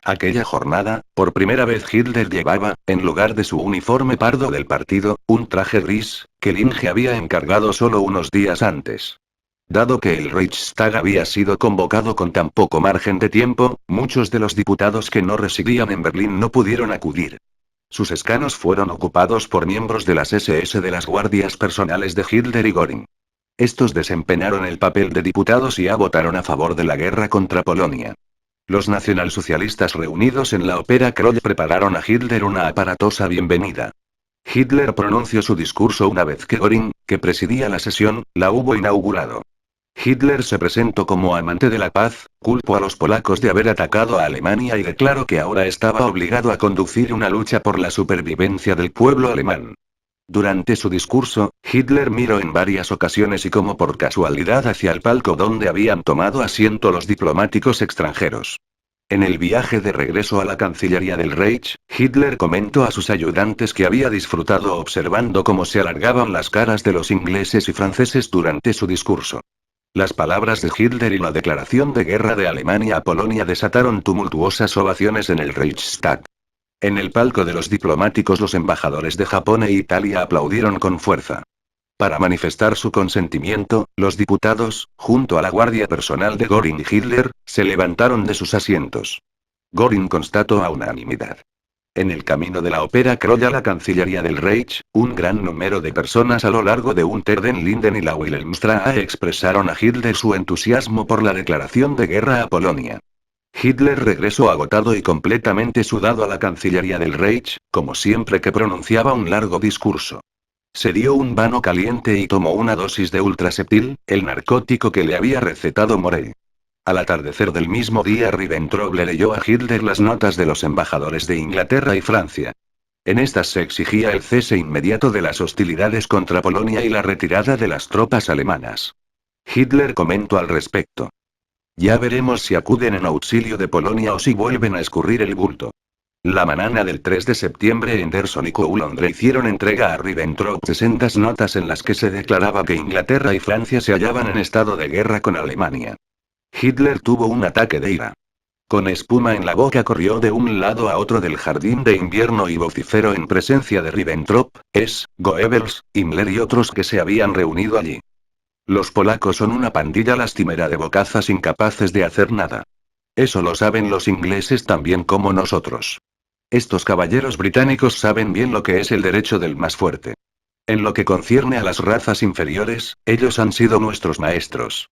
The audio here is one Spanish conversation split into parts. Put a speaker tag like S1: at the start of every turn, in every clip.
S1: Aquella jornada, por primera vez Hitler llevaba, en lugar de su uniforme pardo del partido, un traje gris, que Linge había encargado solo unos días antes. Dado que el Reichstag había sido convocado con tan poco margen de tiempo, muchos de los diputados que no residían en Berlín no pudieron acudir. Sus escaños fueron ocupados por miembros de las SS de las guardias personales de Hitler y Göring. Estos desempeñaron el papel de diputados y votaron a favor de la guerra contra Polonia. Los nacionalsocialistas reunidos en la Ópera Kroll prepararon a Hitler una aparatosa bienvenida. Hitler pronunció su discurso una vez que Göring, que presidía la sesión, la hubo inaugurado. Hitler se presentó como amante de la paz, culpó a los polacos de haber atacado a Alemania y declaró que ahora estaba obligado a conducir una lucha por la supervivencia del pueblo alemán. Durante su discurso, Hitler miró en varias ocasiones y como por casualidad hacia el palco donde habían tomado asiento los diplomáticos extranjeros. En el viaje de regreso a la Cancillería del Reich, Hitler comentó a sus ayudantes que había disfrutado observando cómo se alargaban las caras de los ingleses y franceses durante su discurso. Las palabras de Hitler y la declaración de guerra de Alemania a Polonia desataron tumultuosas ovaciones en el Reichstag. En el palco de los diplomáticos los embajadores de Japón e Italia aplaudieron con fuerza. Para manifestar su consentimiento, los diputados, junto a la guardia personal de Göring y Hitler, se levantaron de sus asientos. Göring constató a unanimidad. En el camino de la Ópera Kroll a la Cancillería del Reich, un gran número de personas a lo largo de Unter den Linden y la Wilhelmstraße expresaron a Hitler su entusiasmo por la declaración de guerra a Polonia. Hitler regresó agotado y completamente sudado a la Cancillería del Reich, como siempre que pronunciaba un largo discurso. Se dio un baño caliente y tomó una dosis de Ultraseptil, el narcótico que le había recetado Morey. Al atardecer del mismo día Ribbentrop le leyó a Hitler las notas de los embajadores de Inglaterra y Francia. En estas se exigía el cese inmediato de las hostilidades contra Polonia y la retirada de las tropas alemanas. Hitler comentó al respecto. Ya veremos si acuden en auxilio de Polonia o si vuelven a escurrir el bulto. La mañana del 3 de septiembre Henderson y Coulondre hicieron entrega a Ribbentrop 60 notas en las que se declaraba que Inglaterra y Francia se hallaban en estado de guerra con Alemania. Hitler tuvo un ataque de ira. Con espuma en la boca corrió de un lado a otro del jardín de invierno y vociferó en presencia de Ribbentrop, Goebbels, Himmler y otros que se habían reunido allí. Los polacos son una pandilla lastimera de bocazas incapaces de hacer nada. Eso lo saben los ingleses tan bien como nosotros. Estos caballeros británicos saben bien lo que es el derecho del más fuerte. En lo que concierne a las razas inferiores, ellos han sido nuestros maestros.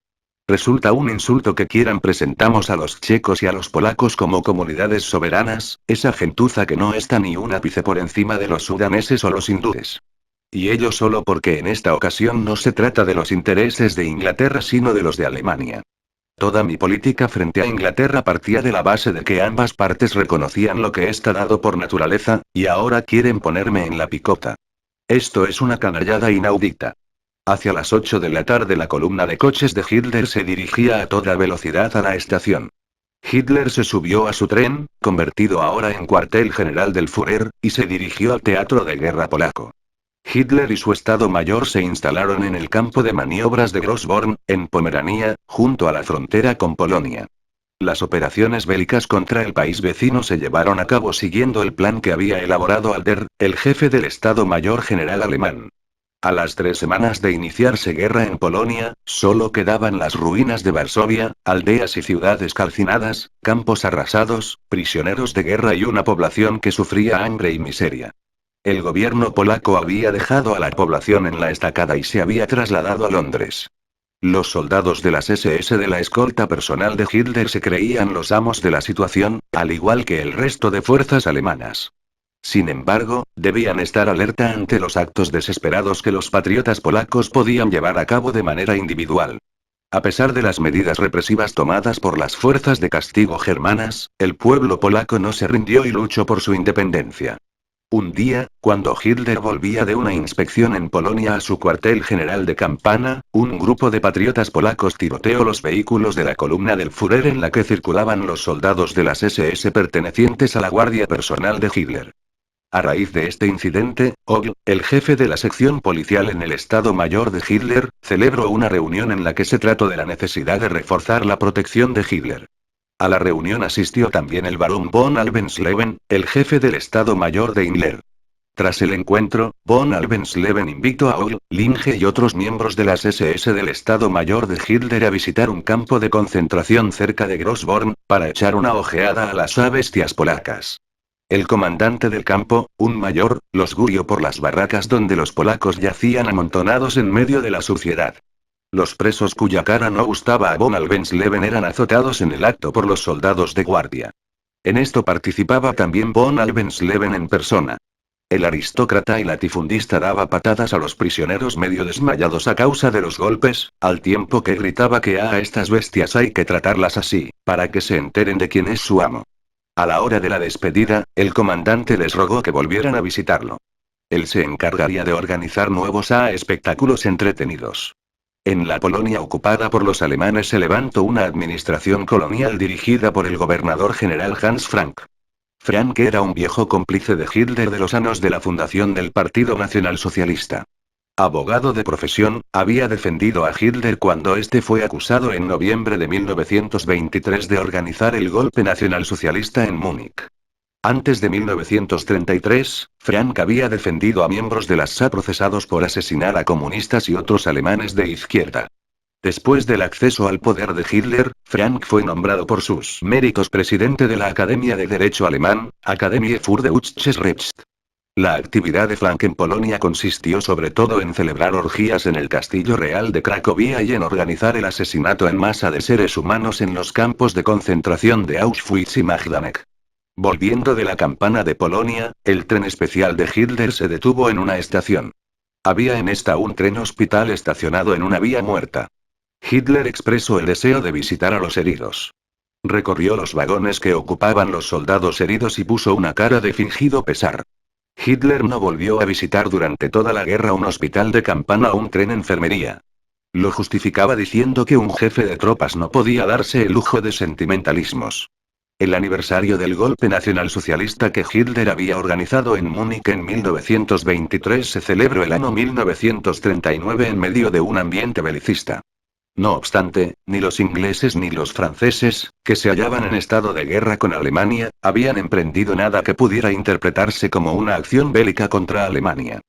S1: Resulta un insulto que quieran presentamos a los checos y a los polacos como comunidades soberanas, esa gentuza que no está ni un ápice por encima de los sudaneses o los hindúes. Y ello solo porque en esta ocasión no se trata de los intereses de Inglaterra sino de los de Alemania. Toda mi política frente a Inglaterra partía de la base de que ambas partes reconocían lo que está dado por naturaleza, y ahora quieren ponerme en la picota. Esto es una canallada inaudita. Hacia las 8 de la tarde la columna de coches de Hitler se dirigía a toda velocidad a la estación. Hitler se subió a su tren, convertido ahora en cuartel general del Führer, y se dirigió al teatro de guerra polaco. Hitler y su Estado Mayor se instalaron en el campo de maniobras de Grossborn, en Pomerania, junto a la frontera con Polonia. Las operaciones bélicas contra el país vecino se llevaron a cabo siguiendo el plan que había elaborado Alder, el jefe del Estado Mayor General alemán. A las 3 semanas de iniciarse guerra en Polonia, solo quedaban las ruinas de Varsovia, aldeas y ciudades calcinadas, campos arrasados, prisioneros de guerra y una población que sufría hambre y miseria. El gobierno polaco había dejado a la población en la estacada y se había trasladado a Londres. Los soldados de las SS de la escolta personal de Hitler se creían los amos de la situación, al igual que el resto de fuerzas alemanas. Sin embargo, debían estar alerta ante los actos desesperados que los patriotas polacos podían llevar a cabo de manera individual. A pesar de las medidas represivas tomadas por las fuerzas de castigo germanas, el pueblo polaco no se rindió y luchó por su independencia. Un día, cuando Hitler volvía de una inspección en Polonia a su cuartel general de Campana, un grupo de patriotas polacos tiroteó los vehículos de la columna del Führer en la que circulaban los soldados de las SS pertenecientes a la guardia personal de Hitler. A raíz de este incidente, Ogl, el jefe de la sección policial en el Estado Mayor de Hitler, celebró una reunión en la que se trató de la necesidad de reforzar la protección de Hitler. A la reunión asistió también el barón von Alvensleben, el jefe del Estado Mayor de Himmler. Tras el encuentro, von Alvensleben invitó a Ohl, Linge y otros miembros de las SS del Estado Mayor de Hitler a visitar un campo de concentración cerca de Grossborn, para echar una ojeada a las bestias polacas. El comandante del campo, un mayor, los guió por las barracas donde los polacos yacían amontonados en medio de la suciedad. Los presos cuya cara no gustaba a von Alvensleben eran azotados en el acto por los soldados de guardia. En esto participaba también von Alvensleben en persona. El aristócrata y latifundista daba patadas a los prisioneros medio desmayados a causa de los golpes, al tiempo que gritaba que a estas bestias hay que tratarlas así, para que se enteren de quién es su amo. A la hora de la despedida, el comandante les rogó que volvieran a visitarlo. Él se encargaría de organizar nuevos espectáculos entretenidos. En la Polonia ocupada por los alemanes se levantó una administración colonial dirigida por el gobernador general Hans Frank. Frank era un viejo cómplice de Hitler de los años de la fundación del Partido Nacionalsocialista. Abogado de profesión, había defendido a Hitler cuando este fue acusado en noviembre de 1923 de organizar el golpe nacionalsocialista en Múnich. Antes de 1933, Frank había defendido a miembros de la SA procesados por asesinar a comunistas y otros alemanes de izquierda. Después del acceso al poder de Hitler, Frank fue nombrado por sus méritos presidente de la Academia de Derecho Alemán, Akademie für Deutsches Recht. La actividad de Frank en Polonia consistió sobre todo en celebrar orgías en el Castillo Real de Cracovia y en organizar el asesinato en masa de seres humanos en los campos de concentración de Auschwitz y Majdanek. Volviendo de la campana de Polonia, el tren especial de Hitler se detuvo en una estación. Había en esta un tren hospital estacionado en una vía muerta. Hitler expresó el deseo de visitar a los heridos. Recorrió los vagones que ocupaban los soldados heridos y puso una cara de fingido pesar. Hitler no volvió a visitar durante toda la guerra un hospital de campana o un tren enfermería. Lo justificaba diciendo que un jefe de tropas no podía darse el lujo de sentimentalismos. El aniversario del golpe nacionalsocialista que Hitler había organizado en Múnich en 1923 se celebró el año 1939 en medio de un ambiente belicista. No obstante, ni los ingleses ni los franceses, que se hallaban en estado de guerra con Alemania, habían emprendido nada que pudiera interpretarse como una acción bélica contra Alemania.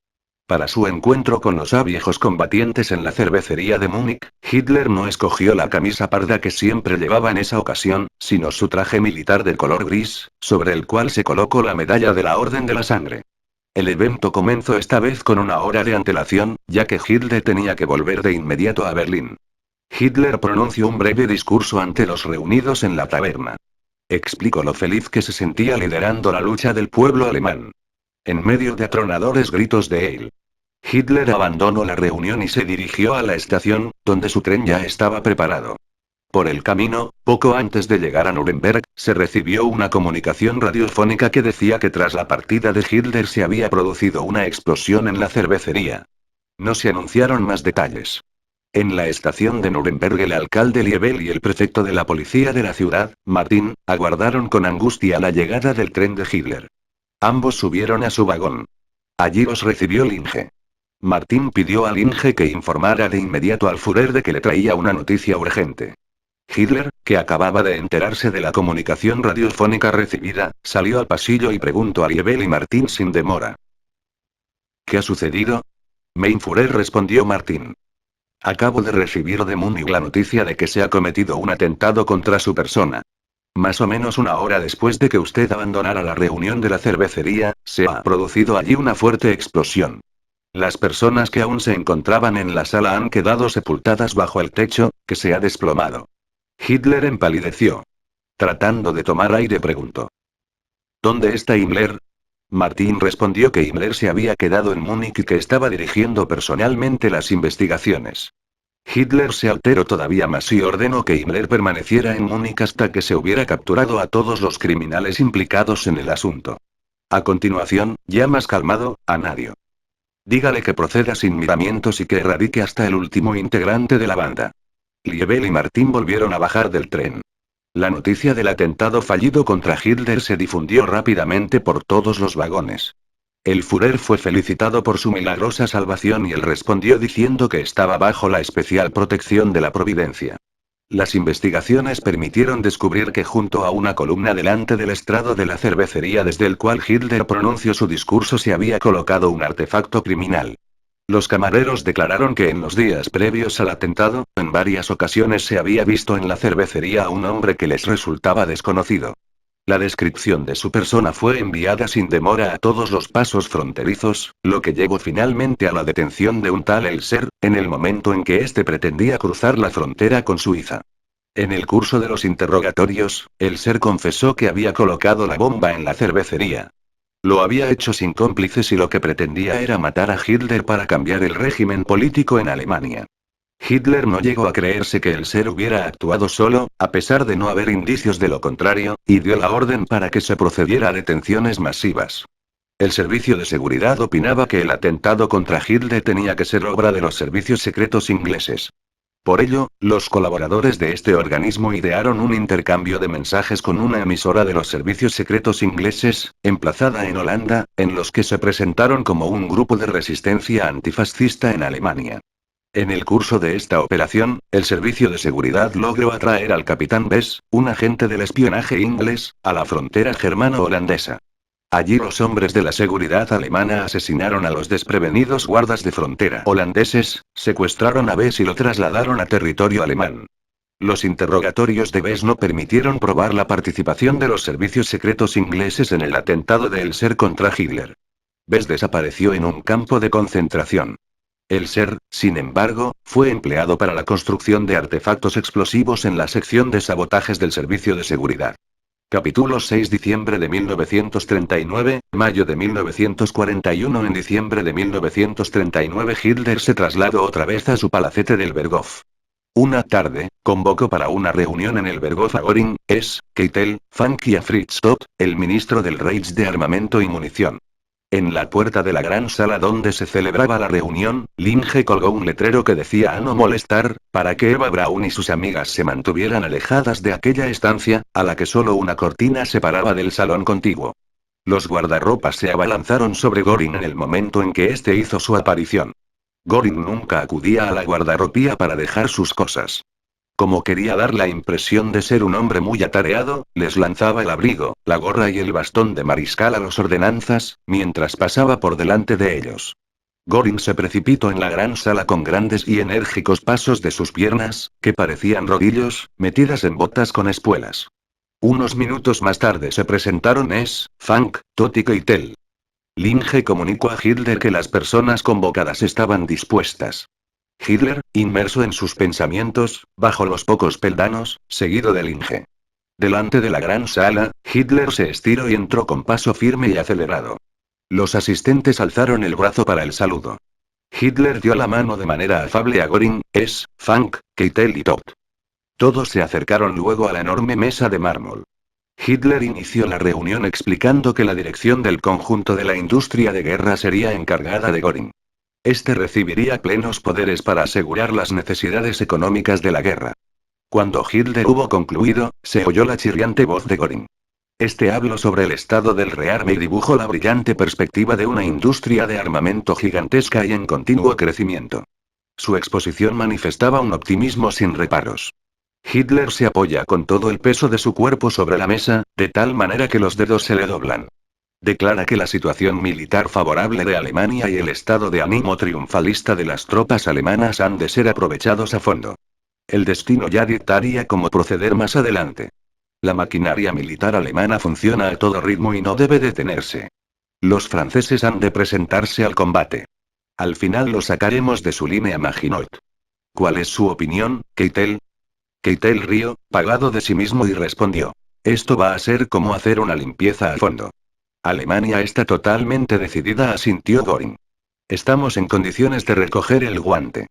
S1: Para su encuentro con los viejos combatientes en la cervecería de Múnich, Hitler no escogió la camisa parda que siempre llevaba en esa ocasión, sino su traje militar de color gris, sobre el cual se colocó la medalla de la Orden de la Sangre. El evento comenzó esta vez con una hora de antelación, ya que Hitler tenía que volver de inmediato a Berlín. Hitler pronunció un breve discurso ante los reunidos en la taberna. Explicó lo feliz que se sentía liderando la lucha del pueblo alemán. En medio de atronadores gritos de él, Hitler abandonó la reunión y se dirigió a la estación, donde su tren ya estaba preparado. Por el camino, poco antes de llegar a Nuremberg, se recibió una comunicación radiofónica que decía que tras la partida de Hitler se había producido una explosión en la cervecería. No se anunciaron más detalles. En la estación de Nuremberg el alcalde Liebel y el prefecto de la policía de la ciudad, Martin, aguardaron con angustia la llegada del tren de Hitler. Ambos subieron a su vagón. Allí los recibió Linge. Martin pidió a Linge que informara de inmediato al Führer de que le traía una noticia urgente. Hitler, que acababa de enterarse de la comunicación radiofónica recibida, salió al pasillo y preguntó a Liebel y Martin sin demora. ¿Qué ha sucedido? Mein Führer, respondió Martin. Acabo de recibir de Múnich la noticia de que se ha cometido un atentado contra su persona. Más o menos una hora después de que usted abandonara la reunión de la cervecería, se ha producido allí una fuerte explosión. Las personas que aún se encontraban en la sala han quedado sepultadas bajo el techo, que se ha desplomado. Hitler empalideció. Tratando de tomar aire preguntó. ¿Dónde está Himmler? Martin respondió que Himmler se había quedado en Múnich y que estaba dirigiendo personalmente las investigaciones. Hitler se alteró todavía más y ordenó que Himmler permaneciera en Múnich hasta que se hubiera capturado a todos los criminales implicados en el asunto. A continuación, ya más calmado, añadió. Dígale que proceda sin miramientos y que erradique hasta el último integrante de la banda. Liebel y Martin volvieron a bajar del tren. La noticia del atentado fallido contra Hitler se difundió rápidamente por todos los vagones. El Führer fue felicitado por su milagrosa salvación y él respondió diciendo que estaba bajo la especial protección de la Providencia. Las investigaciones permitieron descubrir que junto a una columna delante del estrado de la cervecería desde el cual Hitler pronunció su discurso se había colocado un artefacto criminal. Los camareros declararon que en los días previos al atentado, en varias ocasiones se había visto en la cervecería a un hombre que les resultaba desconocido. La descripción de su persona fue enviada sin demora a todos los pasos fronterizos, lo que llevó finalmente a la detención de un tal Elser, en el momento en que éste pretendía cruzar la frontera con Suiza. En el curso de los interrogatorios, Elser confesó que había colocado la bomba en la cervecería. Lo había hecho sin cómplices y lo que pretendía era matar a Hitler para cambiar el régimen político en Alemania. Hitler no llegó a creerse que Elser hubiera actuado solo, a pesar de no haber indicios de lo contrario, y dio la orden para que se procediera a detenciones masivas. El servicio de seguridad opinaba que el atentado contra Hitler tenía que ser obra de los servicios secretos ingleses. Por ello, los colaboradores de este organismo idearon un intercambio de mensajes con una emisora de los servicios secretos ingleses, emplazada en Holanda, en los que se presentaron como un grupo de resistencia antifascista en Alemania. En el curso de esta operación, el servicio de seguridad logró atraer al capitán Bess, un agente del espionaje inglés, a la frontera germano-holandesa. Allí los hombres de la seguridad alemana asesinaron a los desprevenidos guardas de frontera holandeses, secuestraron a Bess y lo trasladaron a territorio alemán. Los interrogatorios de Bess no permitieron probar la participación de los servicios secretos ingleses en el atentado de Elser contra Hitler. Bess desapareció en un campo de concentración. Elser, sin embargo, fue empleado para la construcción de artefactos explosivos en la sección de sabotajes del Servicio de Seguridad. Capítulo 6 Diciembre de 1939, mayo de 1941. En diciembre de 1939 Hitler se trasladó otra vez a su palacete del Berghof. Una tarde, convocó para una reunión en el Berghof a Göring, Keitel, Frank y a Fritz Todt, el ministro del Reich de Armamento y Munición. En la puerta de la gran sala donde se celebraba la reunión, Linge colgó un letrero que decía a no molestar, para que Eva Braun y sus amigas se mantuvieran alejadas de aquella estancia, a la que solo una cortina separaba del salón contiguo. Los guardarropas se abalanzaron sobre Göring en el momento en que éste hizo su aparición. Göring nunca acudía a la guardarropía para dejar sus cosas. Como quería dar la impresión de ser un hombre muy atareado, les lanzaba el abrigo, la gorra y el bastón de mariscal a los ordenanzas, mientras pasaba por delante de ellos. Göring se precipitó en la gran sala con grandes y enérgicos pasos de sus piernas, que parecían rodillos, metidas en botas con espuelas. Unos minutos más tarde se presentaron Frank, Todt y Keitel. Linge comunicó a Hitler que las personas convocadas estaban dispuestas. Hitler, inmerso en sus pensamientos, bajó los pocos peldanos, seguido de Linge. Delante de la gran sala, Hitler se estiró y entró con paso firme y acelerado. Los asistentes alzaron el brazo para el saludo. Hitler dio la mano de manera afable a Göring, Frank, Keitel y Todt. Todos se acercaron luego a la enorme mesa de mármol. Hitler inició la reunión explicando que la dirección del conjunto de la industria de guerra sería encargada de Göring. Este recibiría plenos poderes para asegurar las necesidades económicas de la guerra. Cuando Hitler hubo concluido, se oyó la chirriante voz de Göring. Este habló sobre el estado del rearme y dibujó la brillante perspectiva de una industria de armamento gigantesca y en continuo crecimiento. Su exposición manifestaba un optimismo sin reparos. Hitler se apoya con todo el peso de su cuerpo sobre la mesa, de tal manera que los dedos se le doblan. Declara que la situación militar favorable de Alemania y el estado de ánimo triunfalista de las tropas alemanas han de ser aprovechados a fondo. El destino ya dictaría cómo proceder más adelante. La maquinaria militar alemana funciona a todo ritmo y no debe detenerse. Los franceses han de presentarse al combate. Al final lo sacaremos de su línea Maginot. ¿Cuál es su opinión, Keitel? Keitel rió, pagado de sí mismo y respondió. Esto va a ser como hacer una limpieza a fondo. Alemania está totalmente decidida, asintió Göring. Estamos en condiciones de recoger el guante.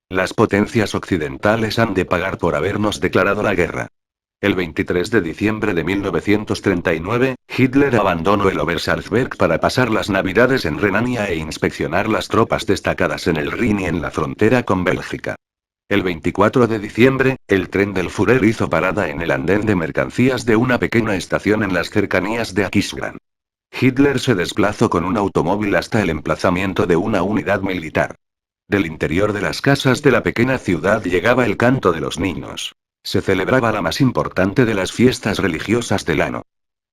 S1: Las potencias occidentales han de pagar por habernos declarado la guerra. El 23 de diciembre de 1939, Hitler abandonó el Obersalzberg para pasar las Navidades en Renania e inspeccionar las tropas destacadas en el Rin y en la frontera con Bélgica. El 24 de diciembre, el tren del Führer hizo parada en el andén de mercancías de una pequeña estación en las cercanías de Aquisgrán. Hitler se desplazó con un automóvil hasta el emplazamiento de una unidad militar. Del interior de las casas de la pequeña ciudad llegaba el canto de los niños. Se celebraba la más importante de las fiestas religiosas del año.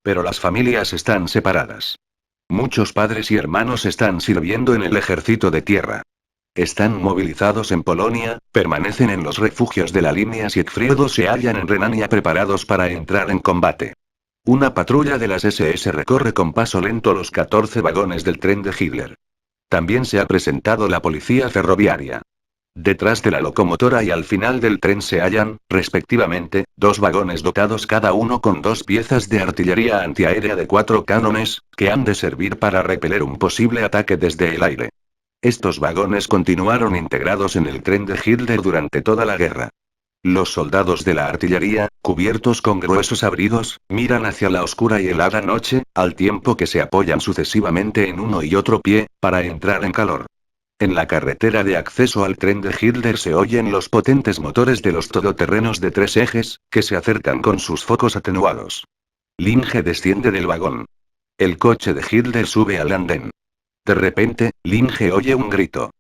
S1: Pero las familias están separadas. Muchos padres y hermanos están sirviendo en el ejército de tierra. Están movilizados en Polonia, permanecen en los refugios de la línea Siegfried o se hallan en Renania preparados para entrar en combate. Una patrulla de las SS recorre con paso lento los 14 vagones del tren de Hitler. También se ha presentado la policía ferroviaria. Detrás de la locomotora y al final del tren se hallan, respectivamente, 2 vagones dotados cada uno con 2 piezas de artillería antiaérea de 4 cánones, que han de servir para repeler un posible ataque desde el aire. Estos vagones continuaron integrados en el tren de Hitler durante toda la guerra. Los soldados de la artillería, cubiertos con gruesos abrigos, miran hacia la oscura y helada noche, al tiempo que se apoyan sucesivamente en uno y otro pie, para entrar en calor. En la carretera de acceso al tren de Hitler se oyen los potentes motores de los todoterrenos de 3 ejes, que se acercan con sus focos atenuados. Linge desciende del vagón. El coche de Hitler sube al andén. De repente, Linge oye un grito.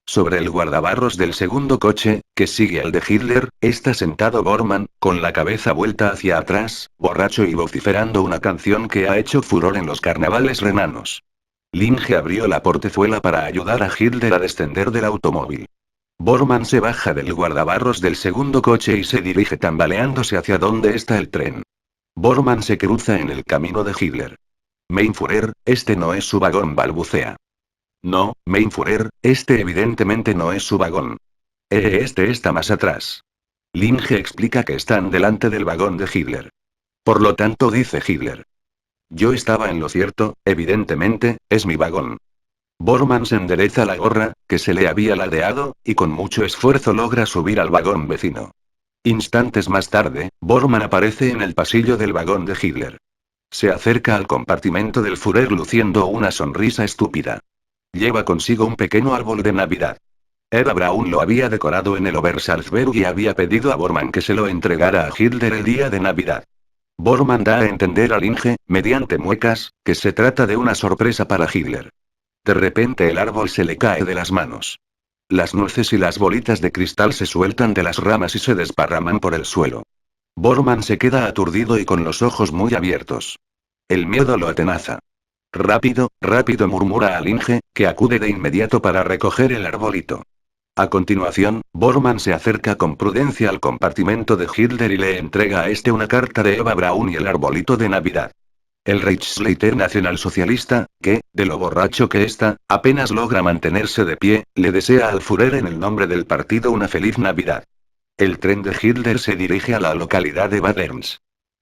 S1: Sobre el guardabarros del segundo coche, que sigue al de Hitler, está sentado Bormann, con la cabeza vuelta hacia atrás, borracho y vociferando una canción que ha hecho furor en los carnavales renanos. Linge abrió la portezuela para ayudar a Hitler a descender del automóvil. Bormann se baja del guardabarros del segundo coche y se dirige tambaleándose hacia donde está el tren. Bormann se cruza en el camino de Hitler. Mein Führer, este no es su vagón, balbucea. No, Mein Führer, este evidentemente no es su vagón. Este está más atrás. Linge explica que están delante del vagón de Hitler. Por lo tanto, dice Hitler. Yo estaba en lo cierto, evidentemente, es mi vagón. Bormann se endereza la gorra, que se le había ladeado, y con mucho esfuerzo logra subir al vagón vecino. Instantes más tarde, Bormann aparece en el pasillo del vagón de Hitler. Se acerca al compartimento del Führer luciendo una sonrisa estúpida. Lleva consigo un pequeño árbol de Navidad. Eva Braun lo había decorado en el Obersalzberg y había pedido a Bormann que se lo entregara a Hitler el día de Navidad. Bormann da a entender al Inge, mediante muecas, que se trata de una sorpresa para Hitler. De repente el árbol se le cae de las manos. Las nueces y las bolitas de cristal se sueltan de las ramas y se desparraman por el suelo. Bormann se queda aturdido y con los ojos muy abiertos. El miedo lo atenaza. Rápido, rápido, murmura al Inge, que acude de inmediato para recoger el arbolito. A continuación, Bormann se acerca con prudencia al compartimento de Hitler y le entrega a este una carta de Eva Braun y el arbolito de Navidad. El Reichsleiter nacionalsocialista, que, de lo borracho que está, apenas logra mantenerse de pie, le desea al Führer en el nombre del partido una feliz Navidad. El tren de Hitler se dirige a la localidad de Bad Ernst.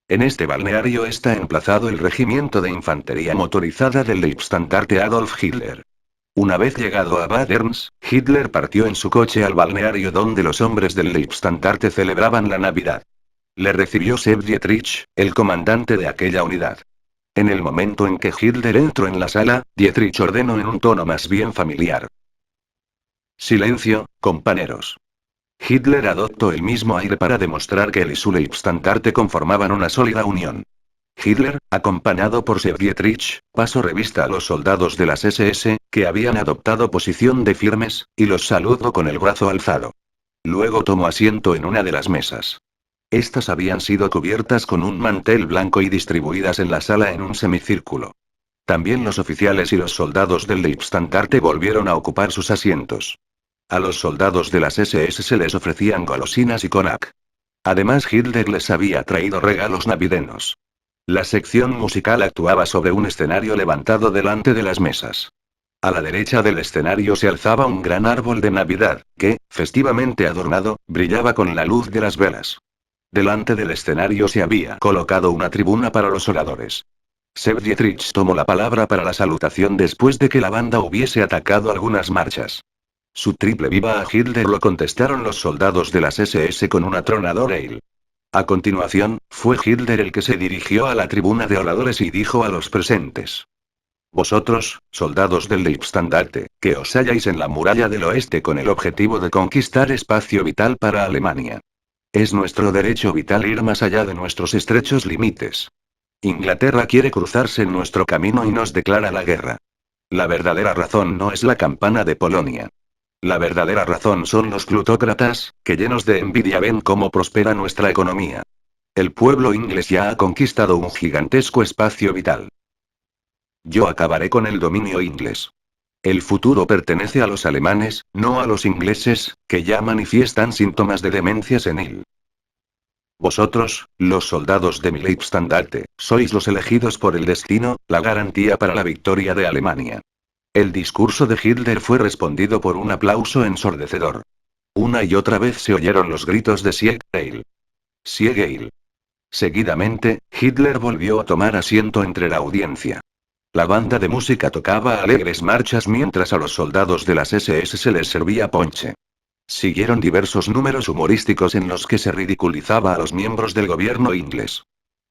S1: En este balneario está emplazado el regimiento de infantería motorizada del Leibstandarte Adolf Hitler. Una vez llegado a Bad Ernst, Hitler partió en su coche al balneario donde los hombres del Leibstandarte celebraban la Navidad. Le recibió Sepp Dietrich, el comandante de aquella unidad. En el momento en que Hitler entró en la sala, Dietrich ordenó en un tono más bien familiar. Silencio, compañeros. Hitler adoptó el mismo aire para demostrar que él y su Leibstandarte conformaban una sólida unión. Hitler, acompañado por Sepp Dietrich, pasó revista a los soldados de las SS, que habían adoptado posición de firmes, y los saludó con el brazo alzado. Luego tomó asiento en una de las mesas. Estas habían sido cubiertas con un mantel blanco y distribuidas en la sala en un semicírculo. También los oficiales y los soldados del Leibstandarte volvieron a ocupar sus asientos. A los soldados de las SS se les ofrecían golosinas y cognac. Además, Hitler les había traído regalos navideños. La sección musical actuaba sobre un escenario levantado delante de las mesas. A la derecha del escenario se alzaba un gran árbol de Navidad, que, festivamente adornado, brillaba con la luz de las velas. Delante del escenario se había colocado una tribuna para los oradores. Sepp Dietrich tomó la palabra para la salutación después de que la banda hubiese atacado algunas marchas. Su triple viva a Hitler lo contestaron los soldados de las SS con un atronador Heil. A continuación, fue Hitler el que se dirigió a la tribuna de oradores y dijo a los presentes. Vosotros, soldados del Leibstandarte, que os halláis en la muralla del oeste con el objetivo de conquistar espacio vital para Alemania. Es nuestro derecho vital ir más allá de nuestros estrechos límites. Inglaterra quiere cruzarse en nuestro camino y nos declara la guerra. La verdadera razón no es la campana de Polonia. La verdadera razón son los plutócratas, que llenos de envidia ven cómo prospera nuestra economía. El pueblo inglés ya ha conquistado un gigantesco espacio vital. Yo acabaré con el dominio inglés. El futuro pertenece a los alemanes, no a los ingleses, que ya manifiestan síntomas de demencia senil. Vosotros, los soldados de mi Leibstandarte, sois los elegidos por el destino, la garantía para la victoria de Alemania. El discurso de Hitler fue respondido por un aplauso ensordecedor. Una y otra vez se oyeron los gritos de Sieg Heil. Sieg Heil. Seguidamente, Hitler volvió a tomar asiento entre la audiencia. La banda de música tocaba alegres marchas mientras a los soldados de las SS se les servía ponche. Siguieron diversos números humorísticos en los que se ridiculizaba a los miembros del gobierno inglés.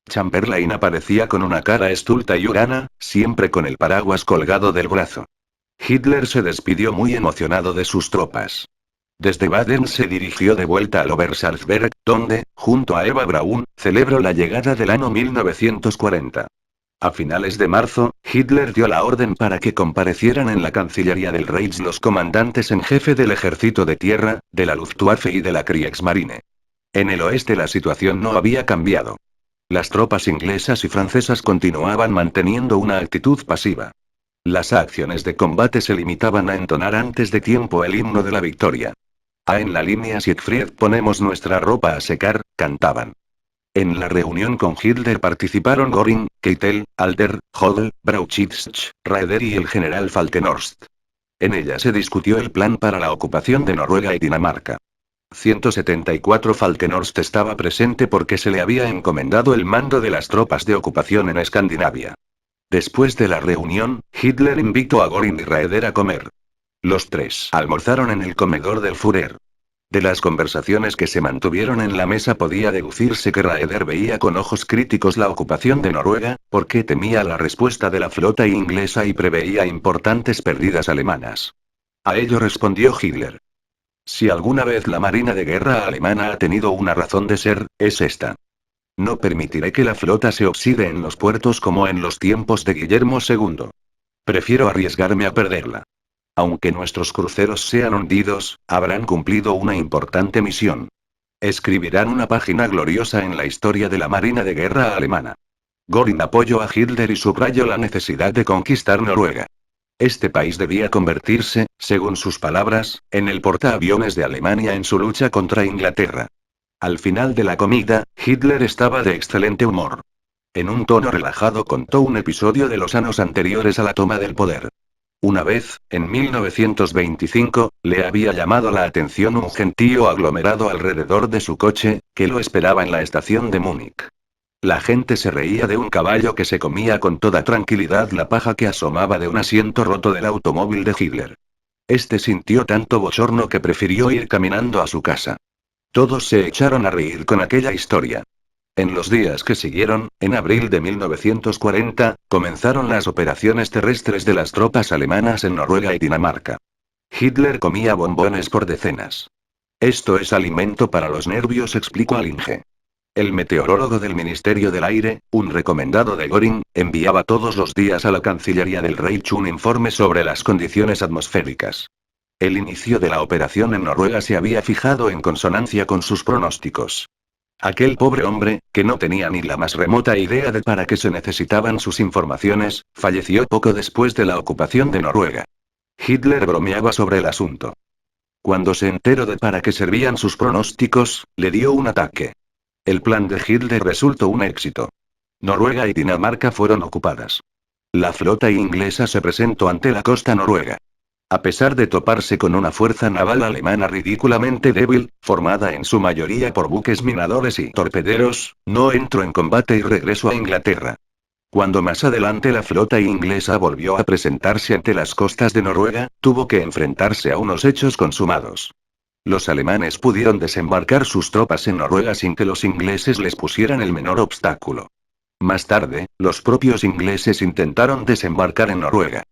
S1: Chamberlain aparecía con una cara estulta y hurana, siempre con el paraguas colgado del brazo. Hitler se despidió muy emocionado de sus tropas. Desde Baden se dirigió de vuelta al Obersalzberg, donde, junto a Eva Braun, celebró la llegada del año 1940. A finales de marzo, Hitler dio la orden para que comparecieran en la Cancillería del Reich los comandantes en jefe del ejército de tierra, de la Luftwaffe y de la Kriegsmarine. En el oeste la situación no había cambiado. Las tropas inglesas y francesas continuaban manteniendo una actitud pasiva. Las acciones de combate se limitaban a entonar antes de tiempo el himno de la victoria. En la línea Siegfried ponemos nuestra ropa a secar, cantaban. En la reunión con Hitler participaron Göring, Keitel, Alder, Hodel, Brauchitsch, Raeder y el general Falkenhorst. En ella se discutió el plan para la ocupación de Noruega y Dinamarca. 174 Falkenhorst estaba presente porque se le había encomendado el mando de las tropas de ocupación en Escandinavia. Después de la reunión, Hitler invitó a Göring y Raeder a comer. Los tres almorzaron en el comedor del Führer. De las conversaciones que se mantuvieron en la mesa podía deducirse que Raeder veía con ojos críticos la ocupación de Noruega, porque temía la respuesta de la flota inglesa y preveía importantes pérdidas alemanas. A ello respondió Hitler. Si alguna vez la Marina de Guerra alemana ha tenido una razón de ser, es esta. No permitiré que la flota se oxide en los puertos como en los tiempos de Guillermo II. Prefiero arriesgarme a perderla. Aunque nuestros cruceros sean hundidos, habrán cumplido una importante misión. Escribirán una página gloriosa en la historia de la Marina de Guerra alemana. Göring apoyó a Hitler y subrayó la necesidad de conquistar Noruega. Este país debía convertirse, según sus palabras, en el portaaviones de Alemania en su lucha contra Inglaterra. Al final de la comida, Hitler estaba de excelente humor. En un tono relajado contó un episodio de los años anteriores a la toma del poder. Una vez, en 1925, le había llamado la atención un gentío aglomerado alrededor de su coche, que lo esperaba en la estación de Múnich. La gente se reía de un caballo que se comía con toda tranquilidad la paja que asomaba de un asiento roto del automóvil de Hitler. Este sintió tanto bochorno que prefirió ir caminando a su casa. Todos se echaron a reír con aquella historia. En los días que siguieron, en abril de 1940, comenzaron las operaciones terrestres de las tropas alemanas en Noruega y Dinamarca. Hitler comía bombones por decenas. Esto es alimento para los nervios, explicó Allinge. El meteorólogo del Ministerio del Aire, un recomendado de Göring, enviaba todos los días a la Cancillería del Reich un informe sobre las condiciones atmosféricas. El inicio de la operación en Noruega se había fijado en consonancia con sus pronósticos. Aquel pobre hombre, que no tenía ni la más remota idea de para qué se necesitaban sus informaciones, falleció poco después de la ocupación de Noruega. Hitler bromeaba sobre el asunto. Cuando se enteró de para qué servían sus pronósticos, le dio un ataque. El plan de Hitler resultó un éxito. Noruega y Dinamarca fueron ocupadas. La flota inglesa se presentó ante la costa noruega. A pesar de toparse con una fuerza naval alemana ridículamente débil, formada en su mayoría por buques minadores y torpederos, no entró en combate y regresó a Inglaterra. Cuando más adelante la flota inglesa volvió a presentarse ante las costas de Noruega, tuvo que enfrentarse a unos hechos consumados. Los alemanes pudieron desembarcar sus tropas en Noruega sin que los ingleses les pusieran el menor obstáculo. Más tarde, los propios ingleses intentaron desembarcar en Noruega.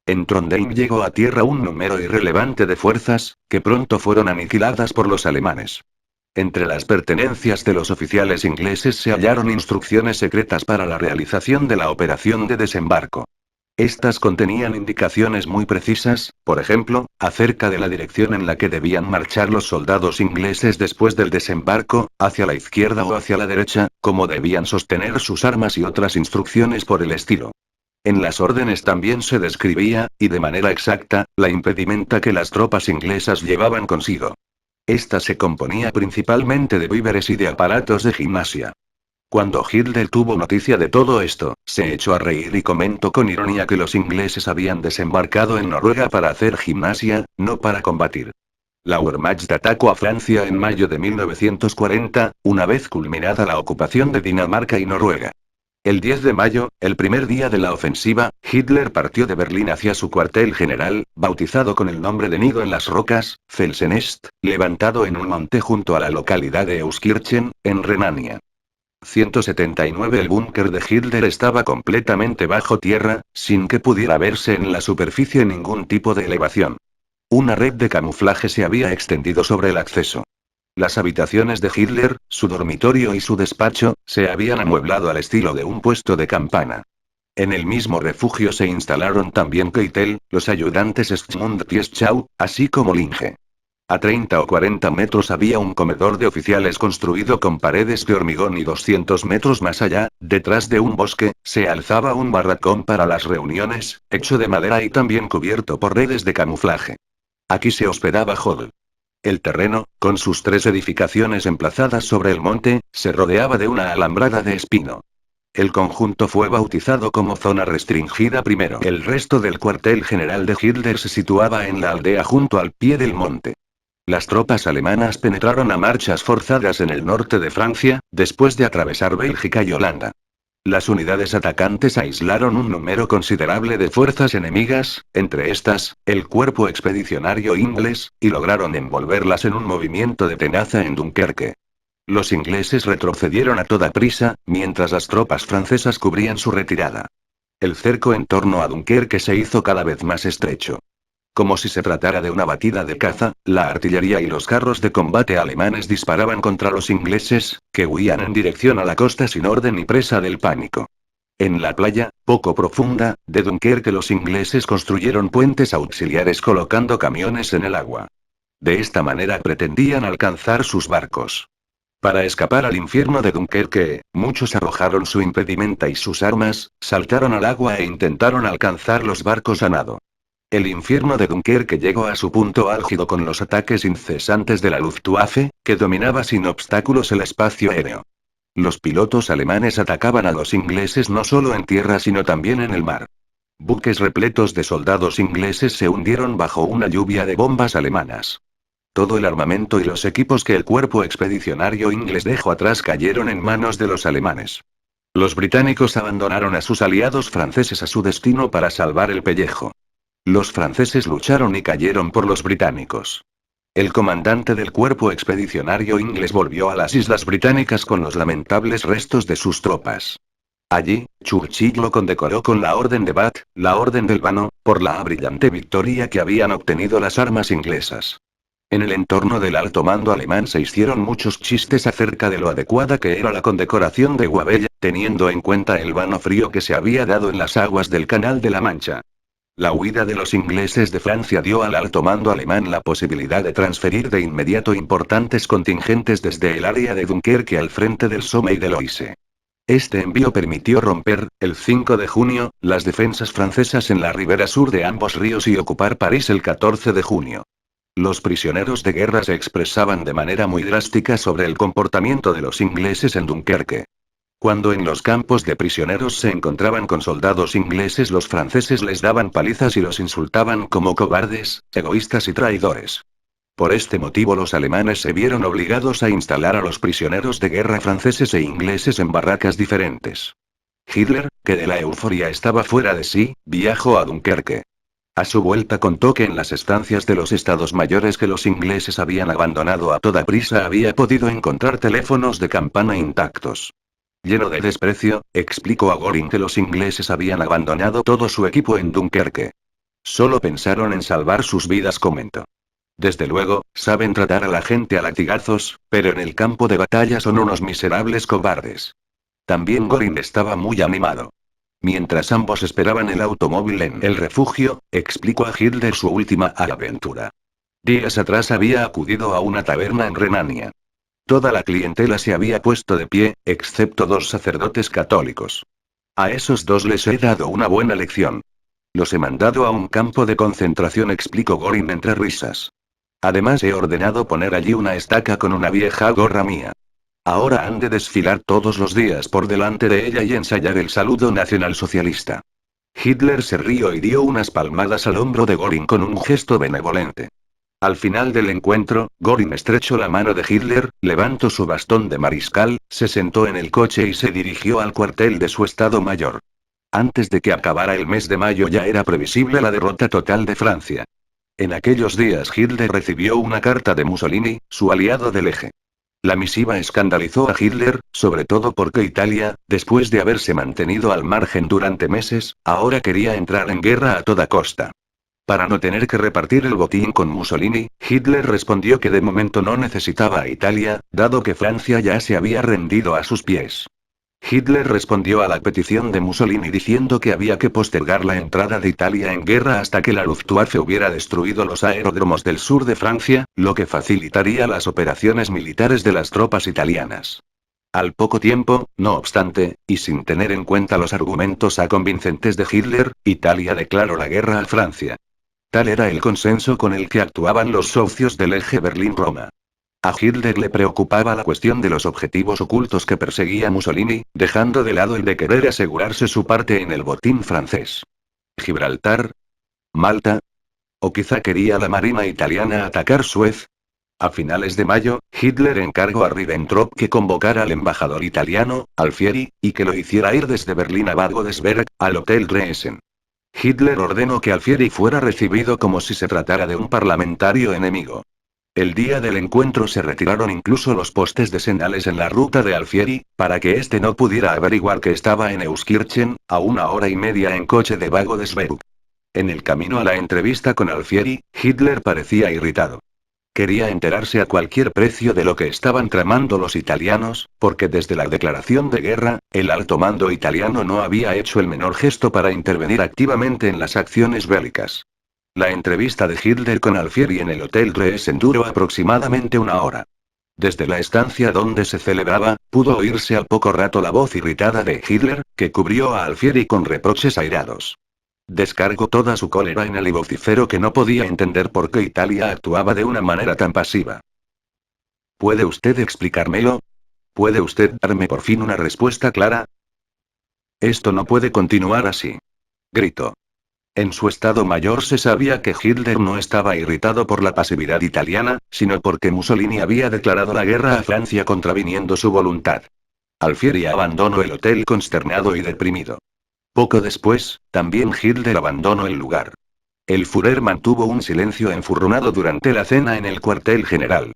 S1: En Trondheim llegó a tierra un número irrelevante de fuerzas, que pronto fueron aniquiladas por los alemanes. Entre las pertenencias de los oficiales ingleses se hallaron instrucciones secretas para la realización de la operación de desembarco. Estas contenían indicaciones muy precisas, por ejemplo, acerca de la dirección en la que debían marchar los soldados ingleses después del desembarco, hacia la izquierda o hacia la derecha, cómo debían sostener sus armas y otras instrucciones por el estilo. En las órdenes también se describía, y de manera exacta, la impedimenta que las tropas inglesas llevaban consigo. Esta se componía principalmente de víveres y de aparatos de gimnasia. Cuando Hitler tuvo noticia de todo esto, se echó a reír y comentó con ironía que los ingleses habían desembarcado en Noruega para hacer gimnasia, no para combatir. La Wehrmacht atacó a Francia en mayo de 1940, una vez culminada la ocupación de Dinamarca y Noruega. El 10 de mayo, el primer día de la ofensiva, Hitler partió de Berlín hacia su cuartel general, bautizado con el nombre de Nido en las Rocas, Felsenest, levantado en un monte junto a la localidad de Euskirchen, en Renania. 179. El búnker de Hitler estaba completamente bajo tierra, sin que pudiera verse en la superficie ningún tipo de elevación. Una red de camuflaje se había extendido sobre el acceso. Las habitaciones de Hitler, su dormitorio y su despacho, se habían amueblado al estilo de un puesto de campana. En el mismo refugio se instalaron también Keitel, los ayudantes Stmund Tieschau, así como Linge. A 30 o 40 metros había un comedor de oficiales construido con paredes de hormigón y 200 metros más allá, detrás de un bosque, se alzaba un barracón para las reuniones, hecho de madera y también cubierto por redes de camuflaje. Aquí se hospedaba Hodel. El terreno, con sus 3 edificaciones emplazadas sobre el monte, se rodeaba de una alambrada de espino. El conjunto fue bautizado como zona restringida primero. El resto del cuartel general de Hitler se situaba en la aldea junto al pie del monte. Las tropas alemanas penetraron a marchas forzadas en el norte de Francia, después de atravesar Bélgica y Holanda. Las unidades atacantes aislaron un número considerable de fuerzas enemigas, entre estas, el cuerpo expedicionario inglés, y lograron envolverlas en un movimiento de tenaza en Dunkerque. Los ingleses retrocedieron a toda prisa, mientras las tropas francesas cubrían su retirada. El cerco en torno a Dunkerque se hizo cada vez más estrecho. Como si se tratara de una batida de caza, la artillería y los carros de combate alemanes disparaban contra los ingleses, que huían en dirección a la costa sin orden y presa del pánico. En la playa, poco profunda, de Dunkerque los ingleses construyeron puentes auxiliares colocando camiones en el agua. De esta manera pretendían alcanzar sus barcos. Para escapar al infierno de Dunkerque, muchos arrojaron su impedimenta y sus armas, saltaron al agua e intentaron alcanzar los barcos a nado. El infierno de Dunkerque llegó a su punto álgido con los ataques incesantes de la Luftwaffe, que dominaba sin obstáculos el espacio aéreo. Los pilotos alemanes atacaban a los ingleses no solo en tierra sino también en el mar. Buques repletos de soldados ingleses se hundieron bajo una lluvia de bombas alemanas. Todo el armamento y los equipos que el cuerpo expedicionario inglés dejó atrás cayeron en manos de los alemanes. Los británicos abandonaron a sus aliados franceses a su destino para salvar el pellejo. Los franceses lucharon y cayeron por los británicos. El comandante del cuerpo expedicionario inglés volvió a las Islas Británicas con los lamentables restos de sus tropas. Allí, Churchill lo condecoró con la Orden de Bath, la Orden del Vano, por la brillante victoria que habían obtenido las armas inglesas. En el entorno del alto mando alemán se hicieron muchos chistes acerca de lo adecuada que era la condecoración de Wavell, teniendo en cuenta el vano frío que se había dado en las aguas del Canal de la Mancha. La huida de los ingleses de Francia dio al alto mando alemán la posibilidad de transferir de inmediato importantes contingentes desde el área de Dunkerque al frente del Somme y del Oise. Este envío permitió romper, el 5 de junio, las defensas francesas en la ribera sur de ambos ríos y ocupar París el 14 de junio. Los prisioneros de guerra se expresaban de manera muy drástica sobre el comportamiento de los ingleses en Dunkerque. Cuando en los campos de prisioneros se encontraban con soldados ingleses, los franceses les daban palizas y los insultaban como cobardes, egoístas y traidores. Por este motivo los alemanes se vieron obligados a instalar a los prisioneros de guerra franceses e ingleses en barracas diferentes. Hitler, que de la euforia estaba fuera de sí, viajó a Dunkerque. A su vuelta contó que en las estancias de los estados mayores que los ingleses habían abandonado a toda prisa había podido encontrar teléfonos de campana intactos. Lleno de desprecio, explicó a Göring que los ingleses habían abandonado todo su equipo en Dunkerque. Solo pensaron en salvar sus vidas, comentó. Desde luego, saben tratar a la gente a latigazos, pero en el campo de batalla son unos miserables cobardes. También Göring estaba muy animado. Mientras ambos esperaban el automóvil en el refugio, explicó a Hitler su última aventura. Días atrás había acudido a una taberna en Renania. Toda la clientela se había puesto de pie, excepto 2 sacerdotes católicos. A esos 2 les he dado una buena lección. Los he mandado a un campo de concentración, explicó Göring entre risas. Además he ordenado poner allí una estaca con una vieja gorra mía. Ahora han de desfilar todos los días por delante de ella y ensayar el saludo nacionalsocialista. Hitler se rió y dio unas palmadas al hombro de Göring con un gesto benevolente. Al final del encuentro, Göring estrechó la mano de Hitler, levantó su bastón de mariscal, se sentó en el coche y se dirigió al cuartel de su Estado Mayor. Antes de que acabara el mes de mayo ya era previsible la derrota total de Francia. En aquellos días Hitler recibió una carta de Mussolini, su aliado del Eje. La misiva escandalizó a Hitler, sobre todo porque Italia, después de haberse mantenido al margen durante meses, ahora quería entrar en guerra a toda costa. Para no tener que repartir el botín con Mussolini, Hitler respondió que de momento no necesitaba a Italia, dado que Francia ya se había rendido a sus pies. Hitler respondió a la petición de Mussolini diciendo que había que postergar la entrada de Italia en guerra hasta que la Luftwaffe hubiera destruido los aeródromos del sur de Francia, lo que facilitaría las operaciones militares de las tropas italianas. Al poco tiempo, no obstante, y sin tener en cuenta los argumentos convincentes de Hitler, Italia declaró la guerra a Francia. Tal era el consenso con el que actuaban los socios del Eje Berlín-Roma. A Hitler le preocupaba la cuestión de los objetivos ocultos que perseguía Mussolini, dejando de lado el de querer asegurarse su parte en el botín francés. ¿Gibraltar? ¿Malta? ¿O quizá quería la marina italiana atacar Suez? A finales de mayo, Hitler encargó a Ribbentrop que convocara al embajador italiano, Alfieri, y que lo hiciera ir desde Berlín a Bad Godesberg, al Hotel Dresden. Hitler ordenó que Alfieri fuera recibido como si se tratara de un parlamentario enemigo. El día del encuentro se retiraron incluso los postes de señales en la ruta de Alfieri, para que éste no pudiera averiguar que estaba en Euskirchen, a 1 hora y media en coche de Bad Godesberg. En el camino a la entrevista con Alfieri, Hitler parecía irritado. Quería enterarse a cualquier precio de lo que estaban tramando los italianos, porque desde la declaración de guerra, el alto mando italiano no había hecho el menor gesto para intervenir activamente en las acciones bélicas. La entrevista de Hitler con Alfieri en el Hotel Dresden duró aproximadamente 1 hora. Desde la estancia donde se celebraba, pudo oírse al poco rato la voz irritada de Hitler, que cubrió a Alfieri con reproches airados. Descargó toda su cólera en el vocifero que no podía entender por qué Italia actuaba de una manera tan pasiva. ¿Puede usted explicármelo? ¿Puede usted darme por fin una respuesta clara? Esto no puede continuar así. Gritó. En su Estado Mayor se sabía que Hitler no estaba irritado por la pasividad italiana, sino porque Mussolini había declarado la guerra a Francia contraviniendo su voluntad. Alfieri abandonó el hotel consternado y deprimido. Poco después, también Hitler abandonó el lugar. El Führer mantuvo un silencio enfurruñado durante la cena en el cuartel general.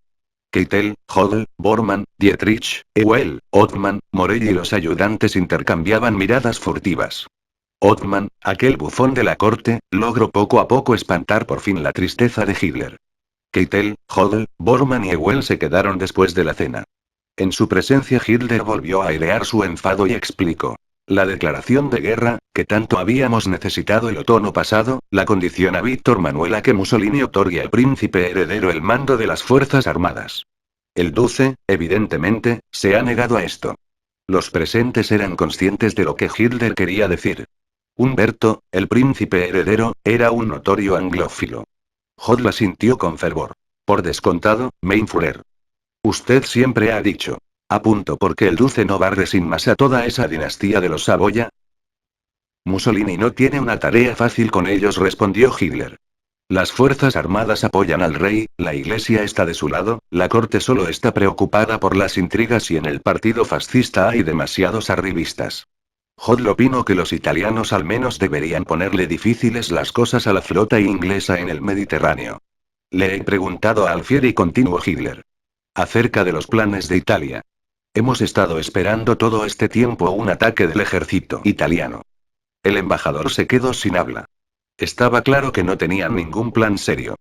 S1: Keitel, Hodel, Bormann, Dietrich, Ewell, Othmann, Morelli y los ayudantes intercambiaban miradas furtivas. Othmann, aquel bufón de la corte, logró poco a poco espantar por fin la tristeza de Hitler. Keitel, Hodel, Bormann y Ewell se quedaron después de la cena. En su presencia Hitler volvió a airear su enfado y explicó. La declaración de guerra, que tanto habíamos necesitado el otoño pasado, la condiciona Víctor Manuel a que Mussolini otorgue al príncipe heredero el mando de las Fuerzas Armadas. El Duce, evidentemente, se ha negado a esto. Los presentes eran conscientes de lo que Hitler quería decir. Humberto, el príncipe heredero, era un notorio anglófilo. Hodel asintió con fervor. Por descontado, mein Führer. Usted siempre ha dicho. Apunto porque el Duce no barre sin más a toda esa dinastía de los Saboya. Mussolini no tiene una tarea fácil con ellos, respondió Hitler. Las Fuerzas Armadas apoyan al rey, la Iglesia está de su lado, la corte solo está preocupada por las intrigas y en el partido fascista hay demasiados arribistas. Hodel opinó que los italianos al menos deberían ponerle difíciles las cosas a la flota inglesa en el Mediterráneo. Le he preguntado a Alfieri, continuó Hitler. Acerca de los planes de Italia. Hemos estado esperando todo este tiempo un ataque del ejército italiano. El embajador se quedó sin habla. Estaba claro que no tenían ningún plan serio.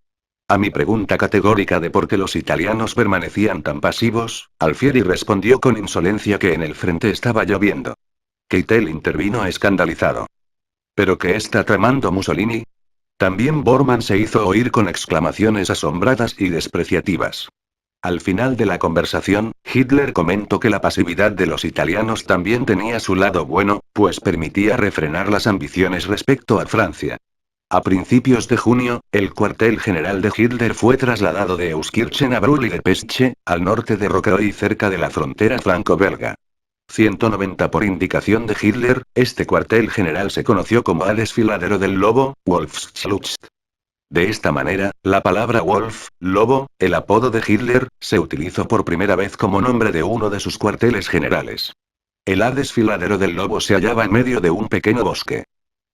S1: A mi pregunta categórica de por qué los italianos permanecían tan pasivos, Alfieri respondió con insolencia que en el frente estaba lloviendo. Keitel intervino escandalizado. ¿Pero qué está tramando Mussolini? También Bormann se hizo oír con exclamaciones asombradas y despreciativas. Al final de la conversación, Hitler comentó que la pasividad de los italianos también tenía su lado bueno, pues permitía refrenar las ambiciones respecto a Francia. A principios de junio, el cuartel general de Hitler fue trasladado de Euskirchen a Brûlis-de-Pesche, al norte de Rocroi cerca de la frontera franco-belga. 190 Por indicación de Hitler, este cuartel general se conoció como a Desfiladero del Lobo, Wolfsschlucht. De esta manera, la palabra Wolf, lobo, el apodo de Hitler, se utilizó por primera vez como nombre de uno de sus cuarteles generales. El Desfiladero del Lobo se hallaba en medio de un pequeño bosque.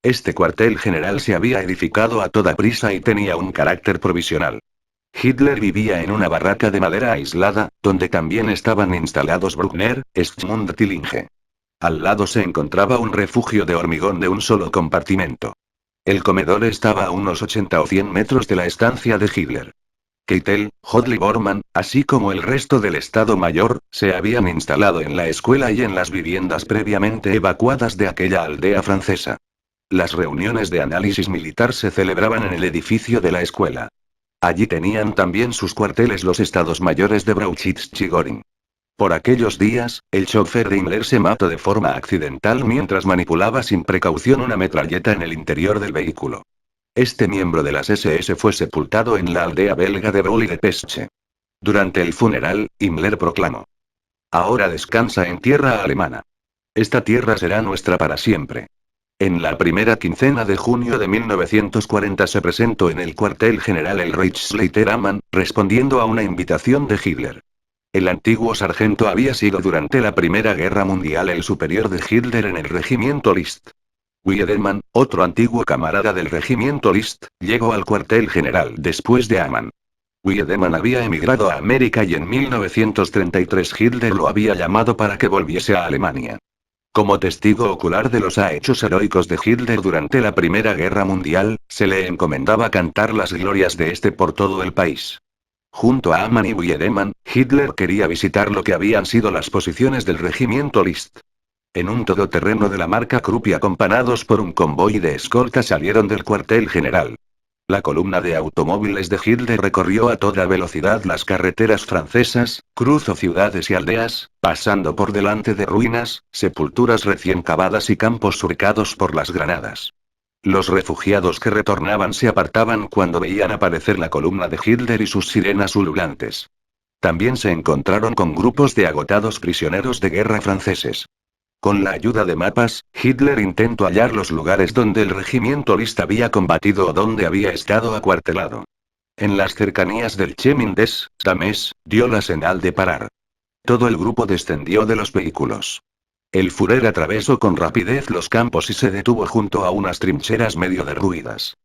S1: Este cuartel general se había edificado a toda prisa y tenía un carácter provisional. Hitler vivía en una barraca de madera aislada, donde también estaban instalados Bruckner, Eschtmund y Tillinge. Al lado se encontraba un refugio de hormigón de un solo compartimento. El comedor estaba a unos 80 o 100 metros de la estancia de Hitler. Keitel, Hodl y Bormann, así como el resto del Estado Mayor, se habían instalado en la escuela y en las viviendas previamente evacuadas de aquella aldea francesa. Las reuniones de análisis militar se celebraban en el edificio de la escuela. Allí tenían también sus cuarteles los estados mayores de Brauchitsch y Göring. Por aquellos días, el chofer de Himmler se mató de forma accidental mientras manipulaba sin precaución una metralleta en el interior del vehículo. Este miembro de las SS fue sepultado en la aldea belga de Brûlis-de-Pesche. Durante el funeral, Himmler proclamó: «Ahora descansa en tierra alemana. Esta tierra será nuestra para siempre». En la primera quincena de junio de 1940 se presentó en el cuartel general el Reichsleiter Amann, respondiendo a una invitación de Hitler. El antiguo sargento había sido durante la Primera Guerra Mundial el superior de Hitler en el regimiento List. Wiedemann, otro antiguo camarada del regimiento List, llegó al cuartel general después de Amann. Wiedemann había emigrado a América y en 1933 Hitler lo había llamado para que volviese a Alemania. Como testigo ocular de los hechos heroicos de Hitler durante la Primera Guerra Mundial, se le encomendaba cantar las glorias de este por todo el país. Junto a Amann y Wiedemann, Hitler quería visitar lo que habían sido las posiciones del regimiento List. En un todoterreno de la marca Krupp y acompañados por un convoy de escolta salieron del cuartel general. La columna de automóviles de Hitler recorrió a toda velocidad las carreteras francesas, cruzó ciudades y aldeas, pasando por delante de ruinas, sepulturas recién cavadas y campos surcados por las granadas. Los refugiados que retornaban se apartaban cuando veían aparecer la columna de Hitler y sus sirenas ululantes. También se encontraron con grupos de agotados prisioneros de guerra franceses. Con la ayuda de mapas, Hitler intentó hallar los lugares donde el regimiento List había combatido o donde había estado acuartelado. En las cercanías del Chemin des Dames, dio la señal de parar. Todo el grupo descendió de los vehículos. El Führer atravesó con rapidez los campos y se detuvo junto a unas trincheras medio derruidas.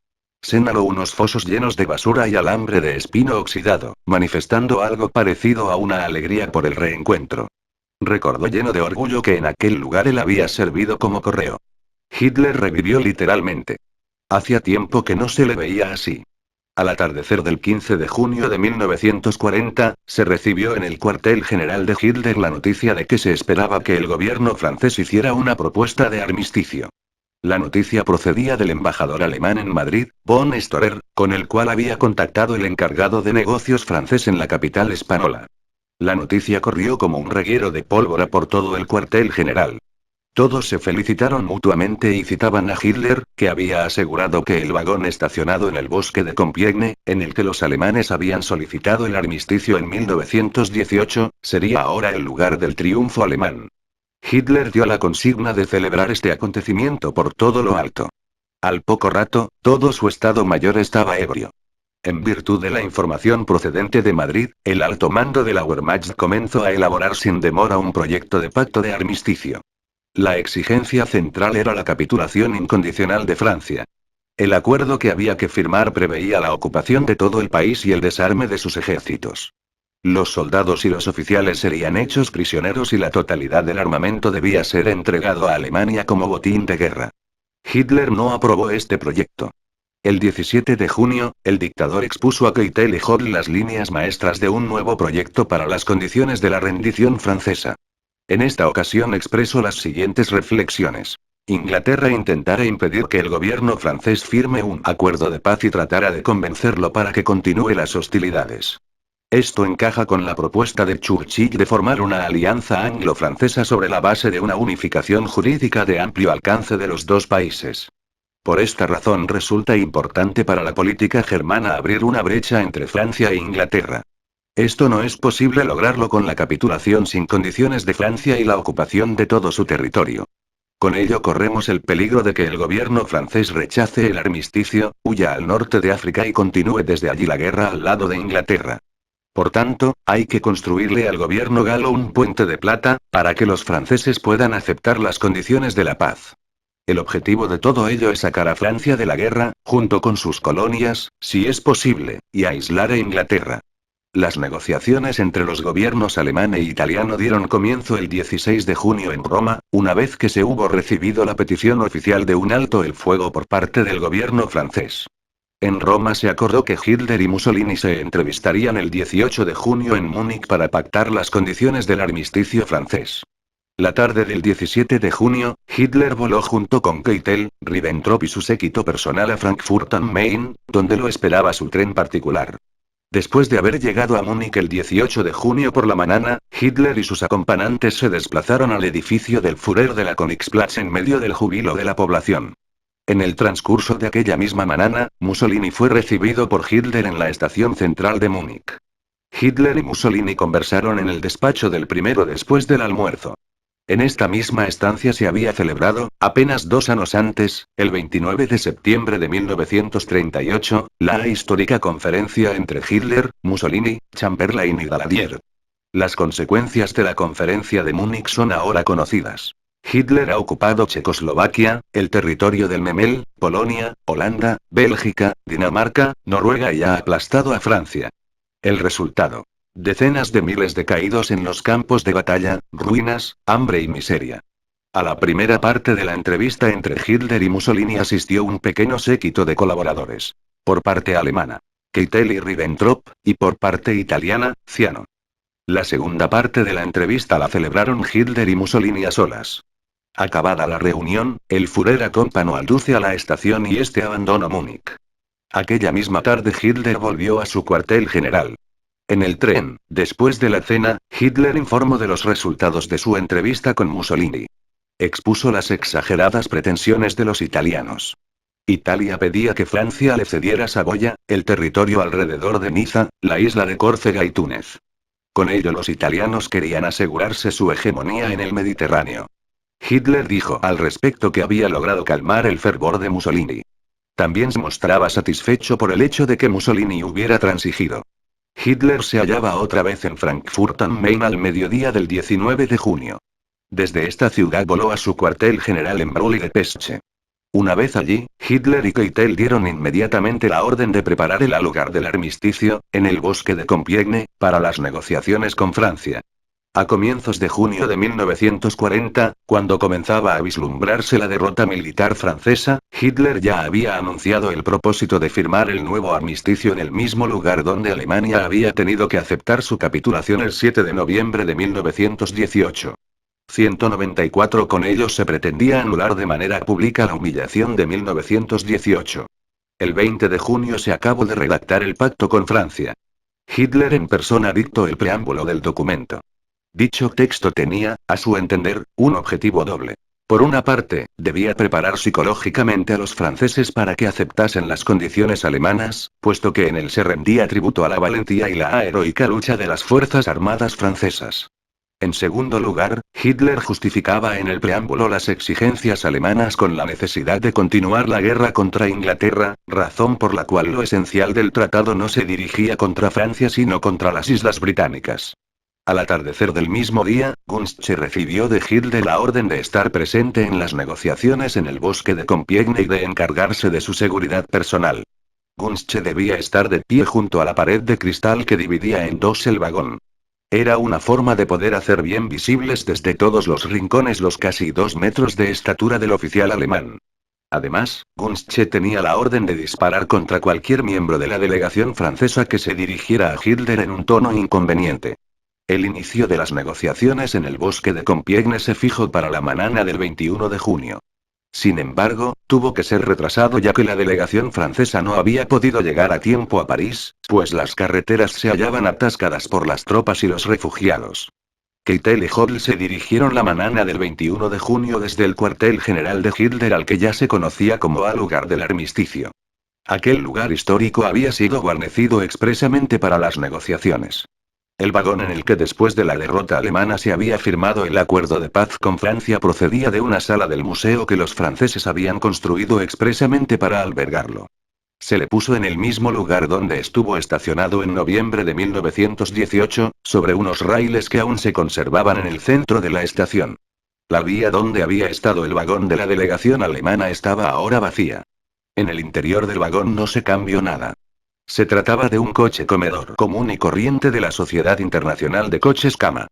S1: Señaló unos fosos llenos de basura y alambre de espino oxidado, manifestando algo parecido a una alegría por el reencuentro. Recordó lleno de orgullo que en aquel lugar él había servido como correo. Hitler revivió literalmente. Hacía tiempo que no se le veía así. Al atardecer del 15 de junio de 1940, se recibió en el cuartel general de Hitler la noticia de que se esperaba que el gobierno francés hiciera una propuesta de armisticio. La noticia procedía del embajador alemán en Madrid, von Storer, con el cual había contactado el encargado de negocios francés en la capital española. La noticia corrió como un reguero de pólvora por todo el cuartel general. Todos se felicitaron mutuamente y citaban a Hitler, que había asegurado que el vagón estacionado en el bosque de Compiègne, en el que los alemanes habían solicitado el armisticio en 1918, sería ahora el lugar del triunfo alemán. Hitler dio la consigna de celebrar este acontecimiento por todo lo alto. Al poco rato, todo su estado mayor estaba ebrio. En virtud de la información procedente de Madrid, el alto mando de la Wehrmacht comenzó a elaborar sin demora un proyecto de pacto de armisticio. La exigencia central era la capitulación incondicional de Francia. El acuerdo que había que firmar preveía la ocupación de todo el país y el desarme de sus ejércitos. Los soldados y los oficiales serían hechos prisioneros y la totalidad del armamento debía ser entregado a Alemania como botín de guerra. Hitler no aprobó este proyecto. El 17 de junio, el dictador expuso a Keitel y Hodl las líneas maestras de un nuevo proyecto para las condiciones de la rendición francesa. En esta ocasión expreso las siguientes reflexiones. Inglaterra intentara impedir que el gobierno francés firme un acuerdo de paz y tratara de convencerlo para que continúe las hostilidades. Esto encaja con la propuesta de Churchill de formar una alianza anglo-francesa sobre la base de una unificación jurídica de amplio alcance de los dos países. Por esta razón resulta importante para la política germana abrir una brecha entre Francia e Inglaterra. Esto no es posible lograrlo con la capitulación sin condiciones de Francia y la ocupación de todo su territorio. Con ello corremos el peligro de que el gobierno francés rechace el armisticio, huya al norte de África y continúe desde allí la guerra al lado de Inglaterra. Por tanto, hay que construirle al gobierno galo un puente de plata, para que los franceses puedan aceptar las condiciones de la paz. El objetivo de todo ello es sacar a Francia de la guerra, junto con sus colonias, si es posible, y aislar a Inglaterra. Las negociaciones entre los gobiernos alemán e italiano dieron comienzo el 16 de junio en Roma, una vez que se hubo recibido la petición oficial de un alto el fuego por parte del gobierno francés. En Roma se acordó que Hitler y Mussolini se entrevistarían el 18 de junio en Múnich para pactar las condiciones del armisticio francés. La tarde del 17 de junio, Hitler voló junto con Keitel, Ribbentrop y su séquito personal a Frankfurt am Main, donde lo esperaba su tren particular. Después de haber llegado a Múnich el 18 de junio por la mañana, Hitler y sus acompañantes se desplazaron al edificio del Führer de la Königsplatz en medio del júbilo de la población. En el transcurso de aquella misma mañana, Mussolini fue recibido por Hitler en la estación central de Múnich. Hitler y Mussolini conversaron en el despacho del primero después del almuerzo. En esta misma estancia se había celebrado, apenas 2 años antes, el 29 de septiembre de 1938, la histórica conferencia entre Hitler, Mussolini, Chamberlain y Daladier. Las consecuencias de la conferencia de Múnich son ahora conocidas. Hitler ha ocupado Checoslovaquia, el territorio del Memel, Polonia, Holanda, Bélgica, Dinamarca, Noruega y ha aplastado a Francia. El resultado. Decenas de miles de caídos en los campos de batalla, ruinas, hambre y miseria. A la primera parte de la entrevista entre Hitler y Mussolini asistió un pequeño séquito de colaboradores. Por parte alemana, Keitel y Ribbentrop, y por parte italiana, Ciano. La segunda parte de la entrevista la celebraron Hitler y Mussolini a solas. Acabada la reunión, el Führer acompañó al Duce a la estación y este abandonó Múnich. Aquella misma tarde Hitler volvió a su cuartel general. En el tren, después de la cena, Hitler informó de los resultados de su entrevista con Mussolini. Expuso las exageradas pretensiones de los italianos. Italia pedía que Francia le cediera Saboya, el territorio alrededor de Niza, la isla de Córcega y Túnez. Con ello los italianos querían asegurarse su hegemonía en el Mediterráneo. Hitler dijo al respecto que había logrado calmar el fervor de Mussolini. También se mostraba satisfecho por el hecho de que Mussolini hubiera transigido. Hitler se hallaba otra vez en Frankfurt am Main al mediodía del 19 de junio. Desde esta ciudad voló a su cuartel general en Brühl de Pesche. Una vez allí, Hitler y Keitel dieron inmediatamente la orden de preparar el lugar del armisticio, en el bosque de Compiègne, para las negociaciones con Francia. A comienzos de junio de 1940, cuando comenzaba a vislumbrarse la derrota militar francesa, Hitler ya había anunciado el propósito de firmar el nuevo armisticio en el mismo lugar donde Alemania había tenido que aceptar su capitulación el 7 de noviembre de 1918. 194 Con ello se pretendía anular de manera pública la humillación de 1918. El 20 de junio se acabó de redactar el pacto con Francia. Hitler en persona dictó el preámbulo del documento. Dicho texto tenía, a su entender, un objetivo doble. Por una parte, debía preparar psicológicamente a los franceses para que aceptasen las condiciones alemanas, puesto que en él se rendía tributo a la valentía y la heroica lucha de las Fuerzas Armadas francesas. En segundo lugar, Hitler justificaba en el preámbulo las exigencias alemanas con la necesidad de continuar la guerra contra Inglaterra, razón por la cual lo esencial del tratado no se dirigía contra Francia sino contra las Islas Británicas. Al atardecer del mismo día, Gunstche recibió de Hitler la orden de estar presente en las negociaciones en el bosque de Compiègne y de encargarse de su seguridad personal. Gunstche debía estar de pie junto a la pared de cristal que dividía en dos el vagón. Era una forma de poder hacer bien visibles desde todos los rincones los casi 2 metros de estatura del oficial alemán. Además, Gunstche tenía la orden de disparar contra cualquier miembro de la delegación francesa que se dirigiera a Hitler en un tono inconveniente. El inicio de las negociaciones en el bosque de Compiègne se fijó para la mañana del 21 de junio. Sin embargo, tuvo que ser retrasado ya que la delegación francesa no había podido llegar a tiempo a París, pues las carreteras se hallaban atascadas por las tropas y los refugiados. Keitel y Hodel se dirigieron la mañana del 21 de junio desde el cuartel general de Hitler al que ya se conocía como al lugar del armisticio. Aquel lugar histórico había sido guarnecido expresamente para las negociaciones. El vagón en el que después de la derrota alemana se había firmado el acuerdo de paz con Francia procedía de una sala del museo que los franceses habían construido expresamente para albergarlo. Se le puso en el mismo lugar donde estuvo estacionado en noviembre de 1918, sobre unos raíles que aún se conservaban en el centro de la estación. La vía donde había estado el vagón de la delegación alemana estaba ahora vacía. En el interior del vagón no se cambió nada. Se trataba de un coche comedor común y corriente de la Sociedad Internacional de Coches Cama.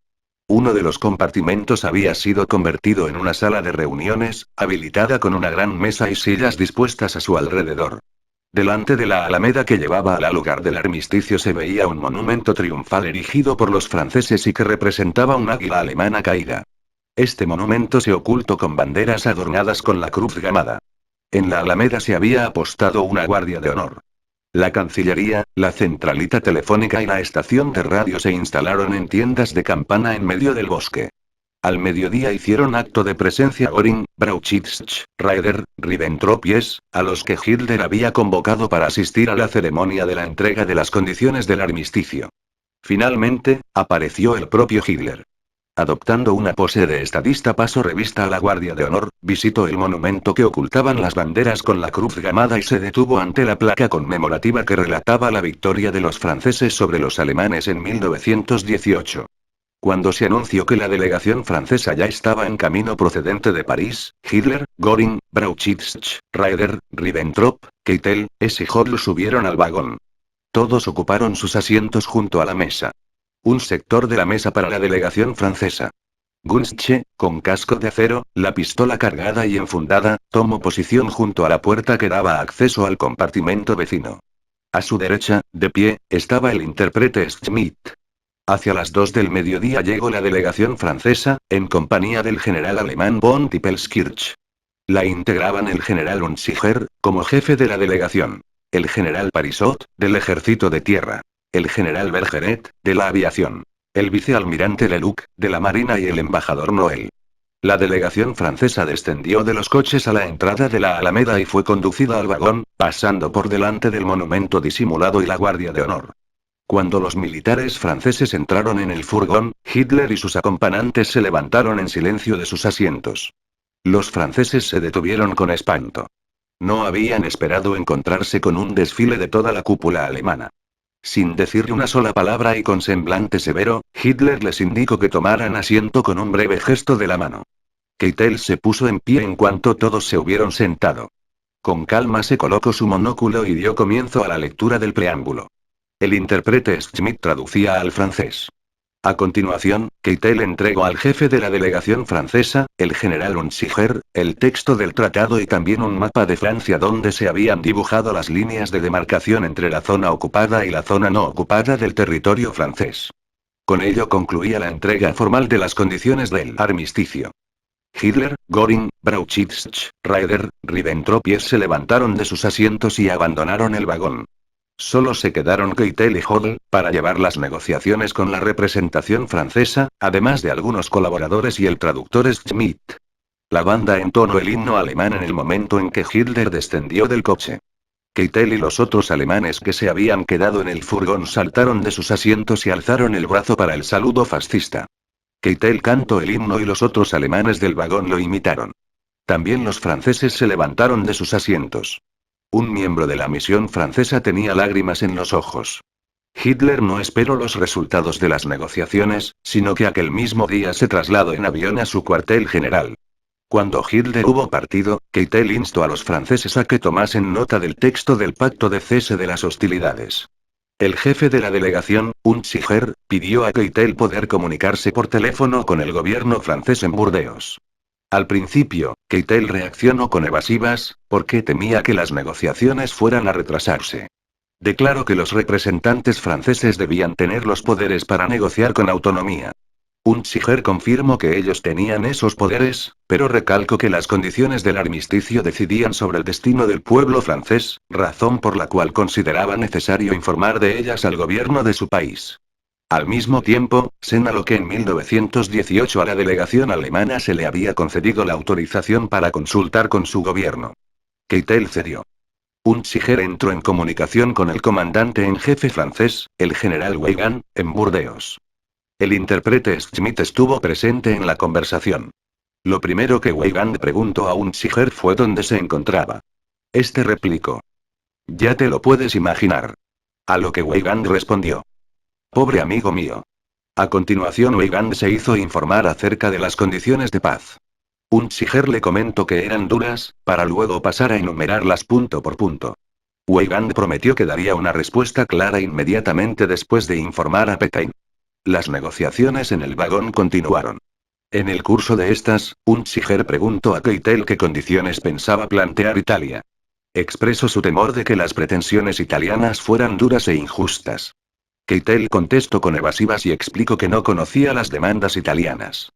S1: Uno de los compartimentos había sido convertido en una sala de reuniones, habilitada con una gran mesa y sillas dispuestas a su alrededor. Delante de la alameda que llevaba al lugar del armisticio se veía un monumento triunfal erigido por los franceses y que representaba un águila alemana caída. Este monumento se ocultó con banderas adornadas con la cruz gamada. En la alameda se había apostado una guardia de honor. La Cancillería, la centralita telefónica y la estación de radio se instalaron en tiendas de campana en medio del bosque. Al mediodía hicieron acto de presencia Göring, Brauchitsch, Raeder, Ribbentrop y Hess, a los que Hitler había convocado para asistir a la ceremonia de la entrega de las condiciones del armisticio. Finalmente, apareció el propio Hitler. Adoptando una pose de estadista pasó revista a la Guardia de Honor, visitó el monumento que ocultaban las banderas con la cruz gamada y se detuvo ante la placa conmemorativa que relataba la victoria de los franceses sobre los alemanes en 1918. Cuando se anunció que la delegación francesa ya estaba en camino procedente de París, Hitler, Göring, Brauchitsch, Raeder, Ribbentrop, Keitel, Hess y Hodel subieron al vagón. Todos ocuparon sus asientos junto a la mesa. Un sector de la mesa para la delegación francesa. Gunzsche, con casco de acero, la pistola cargada y enfundada, tomó posición junto a la puerta que daba acceso al compartimento vecino. A su derecha, de pie, estaba el intérprete Schmidt. Hacia las 2 del mediodía llegó la delegación francesa, en compañía del general alemán von Tippelskirch. La integraban el general Unziger, como jefe de la delegación. El general Parisot, del ejército de tierra. El general Bergeret, de la aviación. El vicealmirante Leluc, de la marina y el embajador Noel. La delegación francesa descendió de los coches a la entrada de la Alameda y fue conducida al vagón, pasando por delante del monumento disimulado y la guardia de honor. Cuando los militares franceses entraron en el furgón, Hitler y sus acompañantes se levantaron en silencio de sus asientos. Los franceses se detuvieron con espanto. No habían esperado encontrarse con un desfile de toda la cúpula alemana. Sin decir una sola palabra y con semblante severo, Hitler les indicó que tomaran asiento con un breve gesto de la mano. Keitel se puso en pie en cuanto todos se hubieron sentado. Con calma se colocó su monóculo y dio comienzo a la lectura del preámbulo. El intérprete Schmidt traducía al francés. A continuación, Keitel entregó al jefe de la delegación francesa, el general Unziger, el texto del tratado y también un mapa de Francia donde se habían dibujado las líneas de demarcación entre la zona ocupada y la zona no ocupada del territorio francés. Con ello concluía la entrega formal de las condiciones del armisticio. Hitler, Göring, Brauchitsch, Raeder, Ribbentrop y Hess se levantaron de sus asientos y abandonaron el vagón. Solo se quedaron Keitel y Hodel, para llevar las negociaciones con la representación francesa, además de algunos colaboradores y el traductor Schmidt. La banda entonó el himno alemán en el momento en que Hitler descendió del coche. Keitel y los otros alemanes que se habían quedado en el furgón saltaron de sus asientos y alzaron el brazo para el saludo fascista. Keitel cantó el himno y los otros alemanes del vagón lo imitaron. También los franceses se levantaron de sus asientos. Un miembro de la misión francesa tenía lágrimas en los ojos. Hitler no esperó los resultados de las negociaciones, sino que aquel mismo día se trasladó en avión a su cuartel general. Cuando Hitler hubo partido, Keitel instó a los franceses a que tomasen nota del texto del pacto de cese de las hostilidades. El jefe de la delegación, Unziger, pidió a Keitel poder comunicarse por teléfono con el gobierno francés en Burdeos. Al principio, Keitel reaccionó con evasivas, porque temía que las negociaciones fueran a retrasarse. Declaró que los representantes franceses debían tener los poderes para negociar con autonomía. Unziger confirmó que ellos tenían esos poderes, pero recalcó que las condiciones del armisticio decidían sobre el destino del pueblo francés, razón por la cual consideraba necesario informar de ellas al gobierno de su país. Al mismo tiempo, señaló que en 1918 a la delegación alemana se le había concedido la autorización para consultar con su gobierno. Keitel cedió. Unziger entró en comunicación con el comandante en jefe francés, el general Weygand, en Burdeos. El intérprete Schmidt estuvo presente en la conversación. Lo primero que Weygand preguntó a Unziger fue dónde se encontraba. Este replicó. Ya te lo puedes imaginar. A lo que Weygand respondió. Pobre amigo mío. A continuación Weygand se hizo informar acerca de las condiciones de paz. Unziger le comentó que eran duras, para luego pasar a enumerarlas punto por punto. Weygand prometió que daría una respuesta clara inmediatamente después de informar a Pétain. Las negociaciones en el vagón continuaron. En el curso de estas, Unziger preguntó a Keitel qué condiciones pensaba plantear Italia. Expresó su temor de que las pretensiones italianas fueran duras e injustas. Keitel contestó con evasivas y explicó que no conocía las demandas italianas.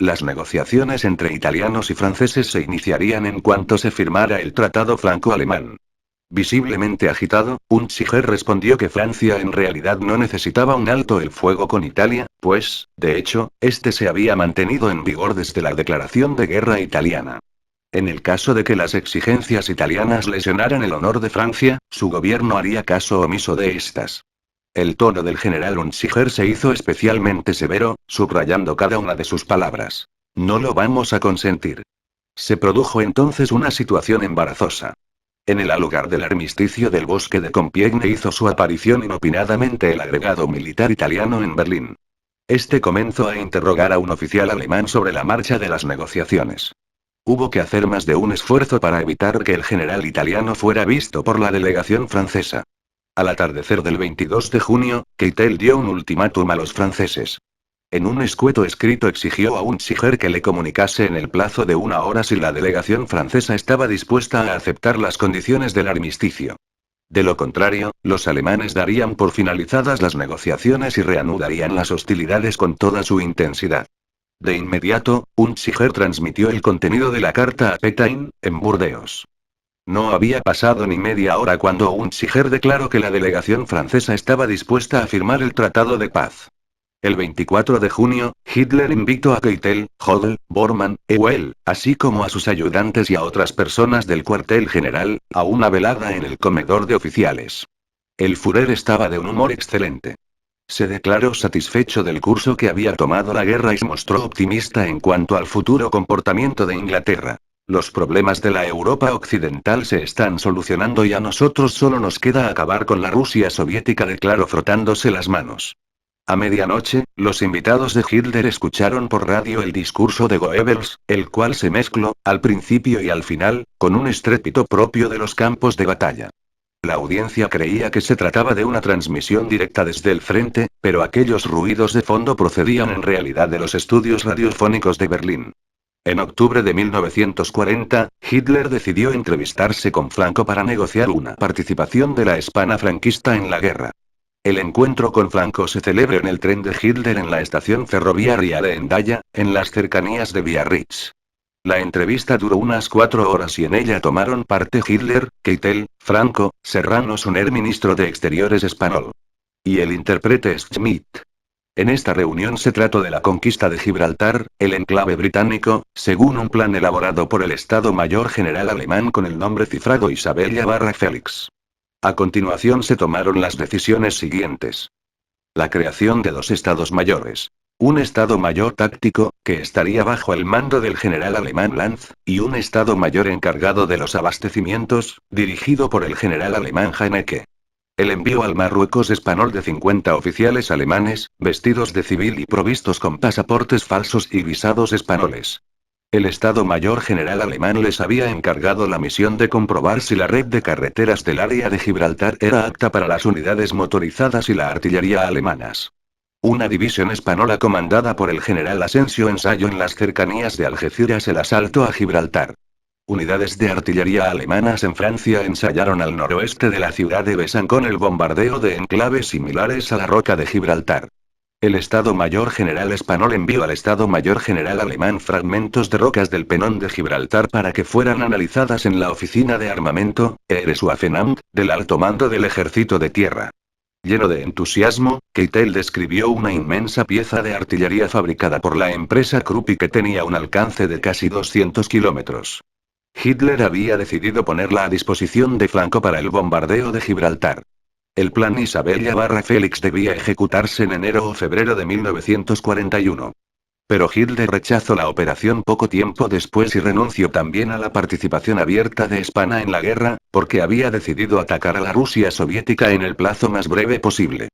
S1: Las negociaciones entre italianos y franceses se iniciarían en cuanto se firmara el tratado franco-alemán. Visiblemente agitado, Unziger respondió que Francia en realidad no necesitaba un alto el fuego con Italia, pues, de hecho, este se había mantenido en vigor desde la declaración de guerra italiana. En el caso de que las exigencias italianas lesionaran el honor de Francia, su gobierno haría caso omiso de estas. El tono del general Unziger se hizo especialmente severo, subrayando cada una de sus palabras. No lo vamos a consentir. Se produjo entonces una situación embarazosa. En el lugar del armisticio del bosque de Compiègne hizo su aparición inopinadamente el agregado militar italiano en Berlín. Este comenzó a interrogar a un oficial alemán sobre la marcha de las negociaciones. Hubo que hacer más de un esfuerzo para evitar que el general italiano fuera visto por la delegación francesa. Al atardecer del 22 de junio, Keitel dio un ultimátum a los franceses. En un escueto escrito exigió a Unziger que le comunicase en el plazo de 1 hora si la delegación francesa estaba dispuesta a aceptar las condiciones del armisticio. De lo contrario, los alemanes darían por finalizadas las negociaciones y reanudarían las hostilidades con toda su intensidad. De inmediato, Unziger transmitió el contenido de la carta a Pétain, en Burdeos. No había pasado ni media hora cuando Unziger declaró que la delegación francesa estaba dispuesta a firmar el tratado de paz. El 24 de junio, Hitler invitó a Keitel, Jodl, Bormann, Ewell, así como a sus ayudantes y a otras personas del cuartel general, a una velada en el comedor de oficiales. El Führer estaba de un humor excelente. Se declaró satisfecho del curso que había tomado la guerra y se mostró optimista en cuanto al futuro comportamiento de Inglaterra. Los problemas de la Europa occidental se están solucionando y a nosotros solo nos queda acabar con la Rusia soviética, declaró frotándose las manos. A medianoche, los invitados de Hitler escucharon por radio el discurso de Goebbels, el cual se mezcló, al principio y al final, con un estrépito propio de los campos de batalla. La audiencia creía que se trataba de una transmisión directa desde el frente, pero aquellos ruidos de fondo procedían en realidad de los estudios radiofónicos de Berlín. En octubre de 1940, Hitler decidió entrevistarse con Franco para negociar una participación de la España franquista en la guerra. El encuentro con Franco se celebró en el tren de Hitler en la estación ferroviaria de Hendaya, en las cercanías de Biarritz. La entrevista duró unas 4 horas y en ella tomaron parte Hitler, Keitel, Franco, Serrano Suner, ministro de Exteriores español, y el intérprete Schmidt. En esta reunión se trató de la conquista de Gibraltar, el enclave británico, según un plan elaborado por el Estado Mayor General alemán con el nombre cifrado Isabella-Félix. A continuación se tomaron las decisiones siguientes. La creación de 2 estados mayores. Un estado mayor táctico, que estaría bajo el mando del general alemán Lanz, y un estado mayor encargado de los abastecimientos, dirigido por el general alemán Heinecke. El envío al Marruecos español de 50 oficiales alemanes, vestidos de civil y provistos con pasaportes falsos y visados españoles. El Estado Mayor General alemán les había encargado la misión de comprobar si la red de carreteras del área de Gibraltar era apta para las unidades motorizadas y la artillería alemanas. Una división española comandada por el general Asensio ensayó en las cercanías de Algeciras el asalto a Gibraltar. Unidades de artillería alemanas en Francia ensayaron al noroeste de la ciudad de Besançon el bombardeo de enclaves similares a la Roca de Gibraltar. El Estado Mayor General español envió al Estado Mayor General alemán fragmentos de rocas del Penón de Gibraltar para que fueran analizadas en la oficina de armamento, Heereswaffenamt, del alto mando del Ejército de Tierra. Lleno de entusiasmo, Keitel describió una inmensa pieza de artillería fabricada por la empresa Krupp y que tenía un alcance de casi 200 kilómetros. Hitler había decidido ponerla a disposición de Franco para el bombardeo de Gibraltar. El plan Isabella-Félix debía ejecutarse en enero o febrero de 1941. Pero Hitler rechazó la operación poco tiempo después y renunció también a la participación abierta de España en la guerra, porque había decidido atacar a la Rusia soviética en el plazo más breve posible.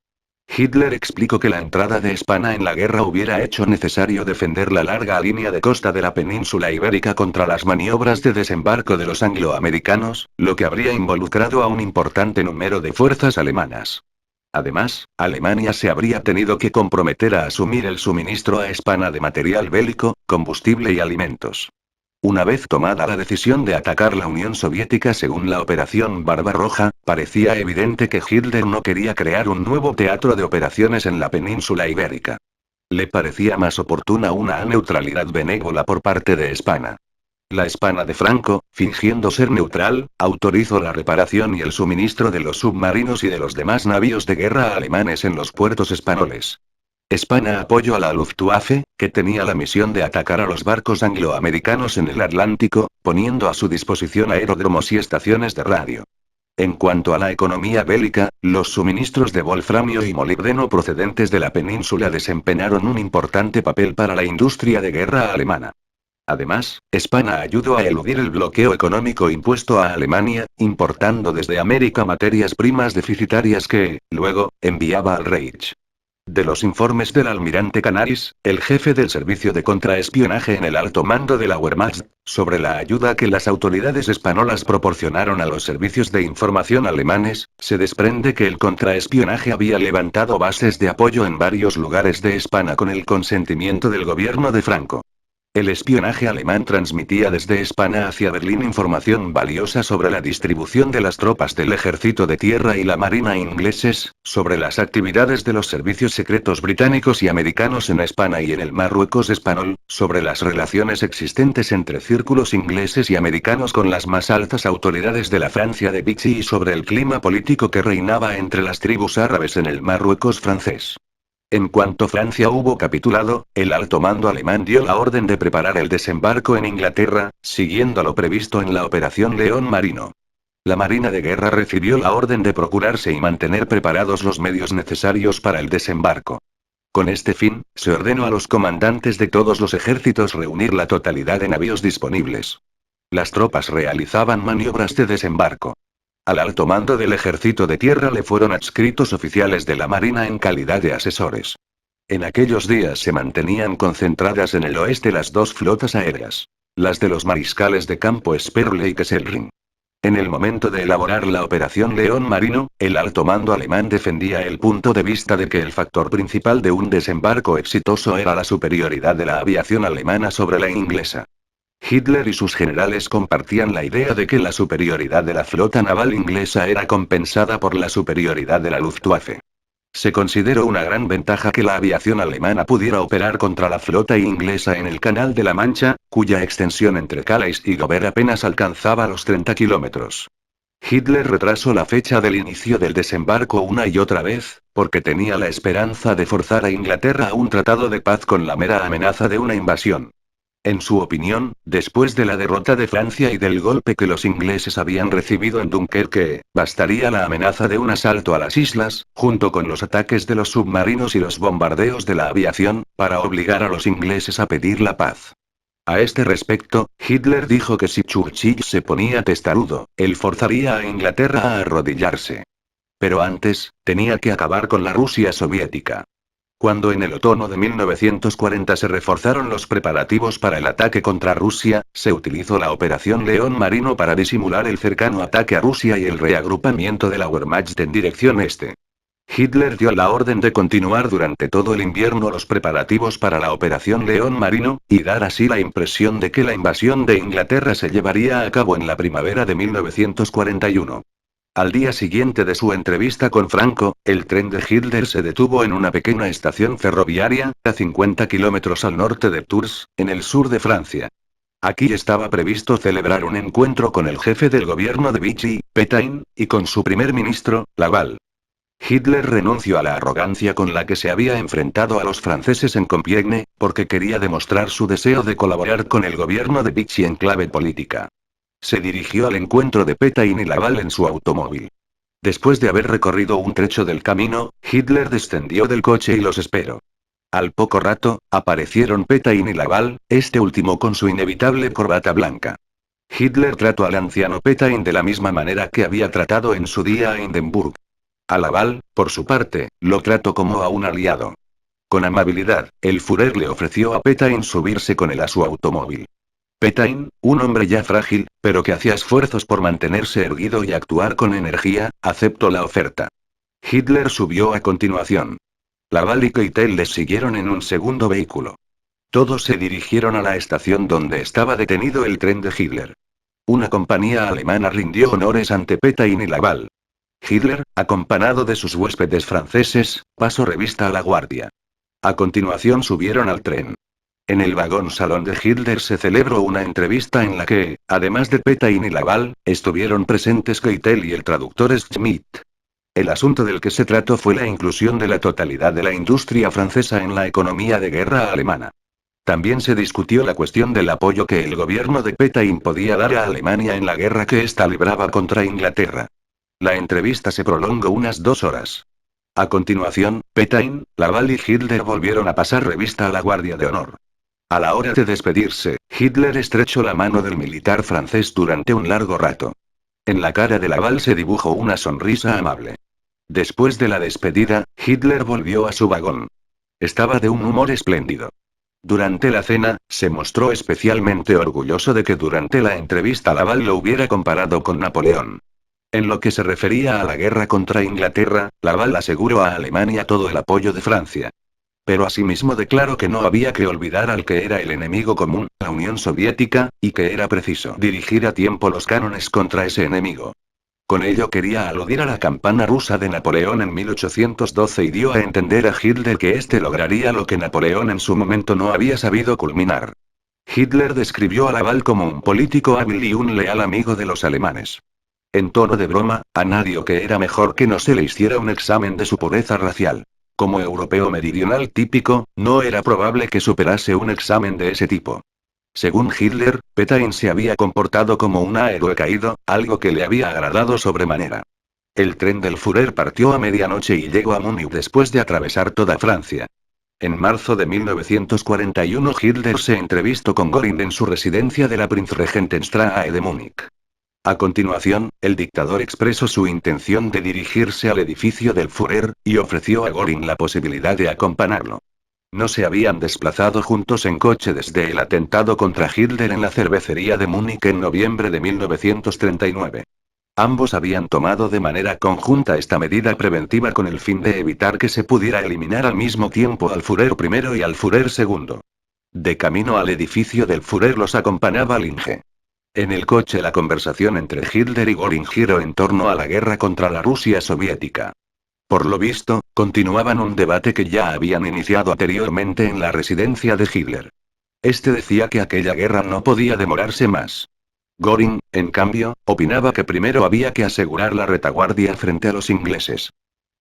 S1: Hitler explicó que la entrada de España en la guerra hubiera hecho necesario defender la larga línea de costa de la península ibérica contra las maniobras de desembarco de los angloamericanos, lo que habría involucrado a un importante número de fuerzas alemanas. Además, Alemania se habría tenido que comprometer a asumir el suministro a España de material bélico, combustible y alimentos. Una vez tomada la decisión de atacar la Unión Soviética según la Operación Barbarroja, parecía evidente que Hitler no quería crear un nuevo teatro de operaciones en la península ibérica. Le parecía más oportuna una neutralidad benévola por parte de España. La España de Franco, fingiendo ser neutral, autorizó la reparación y el suministro de los submarinos y de los demás navíos de guerra alemanes en los puertos españoles. España apoyó a la Luftwaffe, que tenía la misión de atacar a los barcos angloamericanos en el Atlántico, poniendo a su disposición aeródromos y estaciones de radio. En cuanto a la economía bélica, los suministros de wolframio y molibdeno procedentes de la península desempeñaron un importante papel para la industria de guerra alemana. Además, España ayudó a eludir el bloqueo económico impuesto a Alemania, importando desde América materias primas deficitarias que, luego, enviaba al Reich. De los informes del almirante Canaris, el jefe del servicio de contraespionaje en el alto mando de la Wehrmacht, sobre la ayuda que las autoridades españolas proporcionaron a los servicios de información alemanes, se desprende que el contraespionaje había levantado bases de apoyo en varios lugares de España con el consentimiento del gobierno de Franco. El espionaje alemán transmitía desde España hacia Berlín información valiosa sobre la distribución de las tropas del ejército de tierra y la marina ingleses, sobre las actividades de los servicios secretos británicos y americanos en España y en el Marruecos español, sobre las relaciones existentes entre círculos ingleses y americanos con las más altas autoridades de la Francia de Vichy y sobre el clima político que reinaba entre las tribus árabes en el Marruecos francés. En cuanto Francia hubo capitulado, el alto mando alemán dio la orden de preparar el desembarco en Inglaterra, siguiendo lo previsto en la Operación León Marino. La Marina de Guerra recibió la orden de procurarse y mantener preparados los medios necesarios para el desembarco. Con este fin, se ordenó a los comandantes de todos los ejércitos reunir la totalidad de navíos disponibles. Las tropas realizaban maniobras de desembarco. Al alto mando del ejército de tierra le fueron adscritos oficiales de la Marina en calidad de asesores. En aquellos días se mantenían concentradas en el oeste las dos flotas aéreas. Las de los mariscales de campo Sperle y Kesselring. En el momento de elaborar la Operación León Marino, el alto mando alemán defendía el punto de vista de que el factor principal de un desembarco exitoso era la superioridad de la aviación alemana sobre la inglesa. Hitler y sus generales compartían la idea de que la superioridad de la flota naval inglesa era compensada por la superioridad de la Luftwaffe. Se consideró una gran ventaja que la aviación alemana pudiera operar contra la flota inglesa en el Canal de la Mancha, cuya extensión entre Calais y Dover apenas alcanzaba los 30 kilómetros. Hitler retrasó la fecha del inicio del desembarco una y otra vez, porque tenía la esperanza de forzar a Inglaterra a un tratado de paz con la mera amenaza de una invasión. En su opinión, después de la derrota de Francia y del golpe que los ingleses habían recibido en Dunkerque, bastaría la amenaza de un asalto a las islas, junto con los ataques de los submarinos y los bombardeos de la aviación, para obligar a los ingleses a pedir la paz. A este respecto, Hitler dijo que si Churchill se ponía testarudo, él forzaría a Inglaterra a arrodillarse. Pero antes, tenía que acabar con la Rusia soviética. Cuando en el otoño de 1940 se reforzaron los preparativos para el ataque contra Rusia, se utilizó la Operación León Marino para disimular el cercano ataque a Rusia y el reagrupamiento de la Wehrmacht en dirección este. Hitler dio la orden de continuar durante todo el invierno los preparativos para la Operación León Marino, y dar así la impresión de que la invasión de Inglaterra se llevaría a cabo en la primavera de 1941. Al día siguiente de su entrevista con Franco, el tren de Hitler se detuvo en una pequeña estación ferroviaria, a 50 kilómetros al norte de Tours, en el sur de Francia. Aquí estaba previsto celebrar un encuentro con el jefe del gobierno de Vichy, Pétain, y con su primer ministro, Laval. Hitler renunció a la arrogancia con la que se había enfrentado a los franceses en Compiègne, porque quería demostrar su deseo de colaborar con el gobierno de Vichy en clave política. Se dirigió al encuentro de Pétain y Laval en su automóvil. Después de haber recorrido un trecho del camino, Hitler descendió del coche y los esperó. Al poco rato, aparecieron Pétain y Laval, este último con su inevitable corbata blanca. Hitler trató al anciano Pétain de la misma manera que había tratado en su día a Hindenburg. A Laval, por su parte, lo trató como a un aliado. Con amabilidad, el Führer le ofreció a Pétain subirse con él a su automóvil. Pétain, un hombre ya frágil, pero que hacía esfuerzos por mantenerse erguido y actuar con energía, aceptó la oferta. Hitler subió a continuación. Laval y Keitel les siguieron en un segundo vehículo. Todos se dirigieron a la estación donde estaba detenido el tren de Hitler. Una compañía alemana rindió honores ante Pétain y Laval. Hitler, acompañado de sus huéspedes franceses, pasó revista a la guardia. A continuación subieron al tren. En el vagón salón de Hitler se celebró una entrevista en la que, además de Pétain y Laval, estuvieron presentes Keitel y el traductor Schmidt. El asunto del que se trató fue la inclusión de la totalidad de la industria francesa en la economía de guerra alemana. También se discutió la cuestión del apoyo que el gobierno de Pétain podía dar a Alemania en la guerra que ésta libraba contra Inglaterra. La entrevista se prolongó unas 2 horas. A continuación, Pétain, Laval y Hitler volvieron a pasar revista a la Guardia de Honor. A la hora de despedirse, Hitler estrechó la mano del militar francés durante un largo rato. En la cara de Laval se dibujó una sonrisa amable. Después de la despedida, Hitler volvió a su vagón. Estaba de un humor espléndido. Durante la cena, se mostró especialmente orgulloso de que durante la entrevista Laval lo hubiera comparado con Napoleón. En lo que se refería a la guerra contra Inglaterra, Laval aseguró a Alemania todo el apoyo de Francia. Pero asimismo declaró que no había que olvidar al que era el enemigo común, la Unión Soviética, y que era preciso dirigir a tiempo los cánones contra ese enemigo. Con ello quería aludir a la campaña rusa de Napoleón en 1812 y dio a entender a Hitler que éste lograría lo que Napoleón en su momento no había sabido culminar. Hitler describió a Laval como un político hábil y un leal amigo de los alemanes. En tono de broma, añadió que era mejor que no se le hiciera un examen de su pureza racial. Como europeo meridional típico, no era probable que superase un examen de ese tipo. Según Hitler, Pétain se había comportado como un héroe caído, algo que le había agradado sobremanera. El tren del Führer partió a medianoche y llegó a Múnich después de atravesar toda Francia. En marzo de 1941 Hitler se entrevistó con Göring en su residencia de la Prinzregentenstraße de Múnich. A continuación, el dictador expresó su intención de dirigirse al edificio del Führer, y ofreció a Göring la posibilidad de acompañarlo. No se habían desplazado juntos en coche desde el atentado contra Hitler en la cervecería de Múnich en noviembre de 1939. Ambos habían tomado de manera conjunta esta medida preventiva con el fin de evitar que se pudiera eliminar al mismo tiempo al Führer primero y al Führer segundo. De camino al edificio del Führer los acompañaba Linge. En el coche la conversación entre Hitler y Göring giró en torno a la guerra contra la Rusia soviética. Por lo visto, continuaban un debate que ya habían iniciado anteriormente en la residencia de Hitler. Este decía que aquella guerra no podía demorarse más. Göring, en cambio, opinaba que primero había que asegurar la retaguardia frente a los ingleses.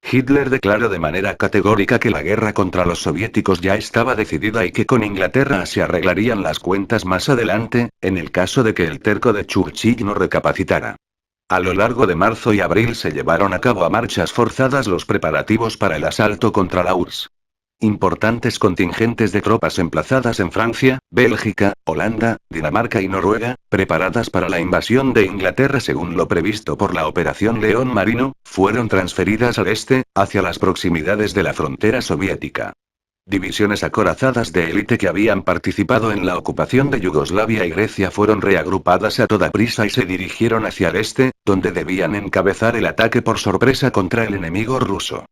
S1: Hitler declaró de manera categórica que la guerra contra los soviéticos ya estaba decidida y que con Inglaterra se arreglarían las cuentas más adelante, en el caso de que el terco de Churchill no recapacitara. A lo largo de marzo y abril se llevaron a cabo a marchas forzadas los preparativos para el asalto contra la URSS. Importantes contingentes de tropas emplazadas en Francia, Bélgica, Holanda, Dinamarca y Noruega, preparadas para la invasión de Inglaterra según lo previsto por la Operación León Marino, fueron transferidas al este, hacia las proximidades de la frontera soviética. Divisiones acorazadas de élite que habían participado en la ocupación de Yugoslavia y Grecia fueron reagrupadas a toda prisa y se dirigieron hacia el este, donde debían encabezar el ataque por sorpresa contra el enemigo ruso.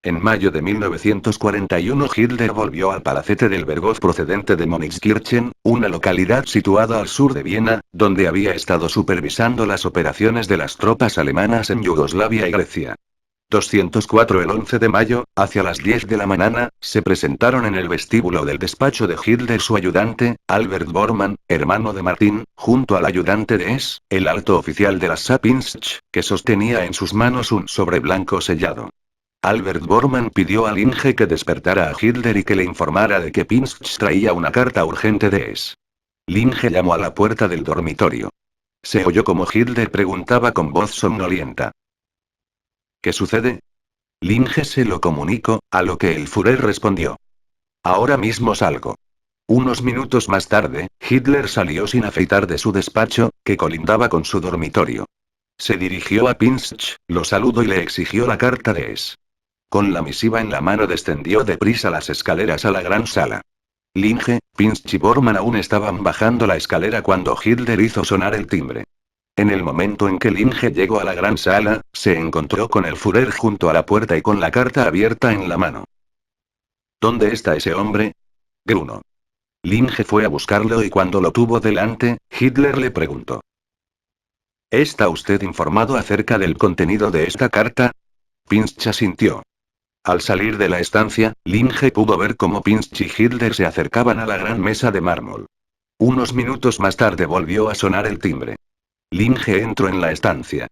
S1: En mayo de 1941 Hitler volvió al palacete del Berghof procedente de Mönchskirchen, una localidad situada al sur de Viena, donde había estado supervisando las operaciones de las tropas alemanas en Yugoslavia y Grecia. 204 El 11 de mayo, hacia las 10 de la mañana, se presentaron en el vestíbulo del despacho de Hitler su ayudante, Albert Bormann, hermano de Martin, junto al ayudante de Hess, el alto oficial de la Sapinsch, que sostenía en sus manos un sobre blanco sellado. Albert Bormann pidió al Inge que despertara a Hitler y que le informara de que Pinsch traía una carta urgente de Hess. Linge llamó a la puerta del dormitorio. Se oyó como Hitler preguntaba con voz somnolienta. ¿Qué sucede? Linge se lo comunicó, a lo que el Führer respondió. Ahora mismo salgo. Unos minutos más tarde, Hitler salió sin afeitar de su despacho, que colindaba con su dormitorio. Se dirigió a Pinsch, lo saludó y le exigió la carta de Hess. Con la misiva en la mano descendió deprisa las escaleras a la gran sala. Linge, Pinsch y Bormann aún estaban bajando la escalera cuando Hitler hizo sonar el timbre. En el momento en que Linge llegó a la gran sala, se encontró con el Führer junto a la puerta y con la carta abierta en la mano. ¿Dónde está ese hombre? Grunó. Linge fue a buscarlo y cuando lo tuvo delante, Hitler le preguntó. ¿Está usted informado acerca del contenido de esta carta? Pinsch asintió. Al salir de la estancia, Linge pudo ver cómo Pinsch y Hitler se acercaban a la gran mesa de mármol. Unos minutos más tarde volvió a sonar el timbre. Linge entró en la estancia.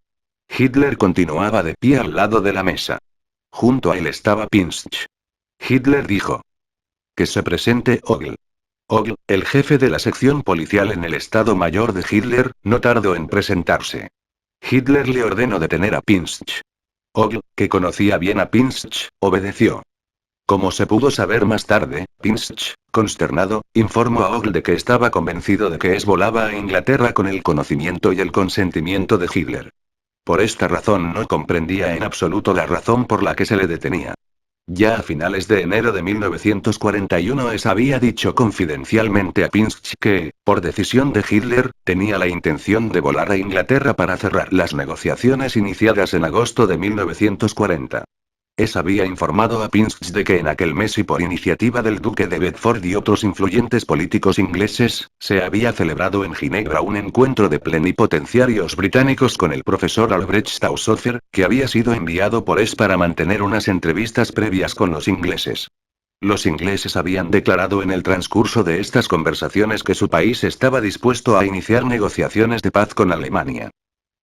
S1: Hitler continuaba de pie al lado de la mesa. Junto a él estaba Pinsch. Hitler dijo. Que se presente Ogl. Ogl, el jefe de la sección policial en el Estado Mayor de Hitler, no tardó en presentarse. Hitler le ordenó detener a Pinsch. Ogl, que conocía bien a Pinsch, obedeció. Como se pudo saber más tarde, Pinsch, consternado, informó a Ogl de que estaba convencido de que Hess volaba a Inglaterra con el conocimiento y el consentimiento de Hitler. Por esta razón no comprendía en absoluto la razón por la que se le detenía. Ya a finales de enero de 1941 Hess había dicho confidencialmente a Pinsch que, por decisión de Hitler, tenía la intención de volar a Inglaterra para cerrar las negociaciones iniciadas en agosto de 1940. Hess había informado a Pinsch de que en aquel mes y por iniciativa del duque de Bedford y otros influyentes políticos ingleses, se había celebrado en Ginebra un encuentro de plenipotenciarios británicos con el profesor Albrecht Staushofer, que había sido enviado por Hess para mantener unas entrevistas previas con los ingleses. Los ingleses habían declarado en el transcurso de estas conversaciones que su país estaba dispuesto a iniciar negociaciones de paz con Alemania.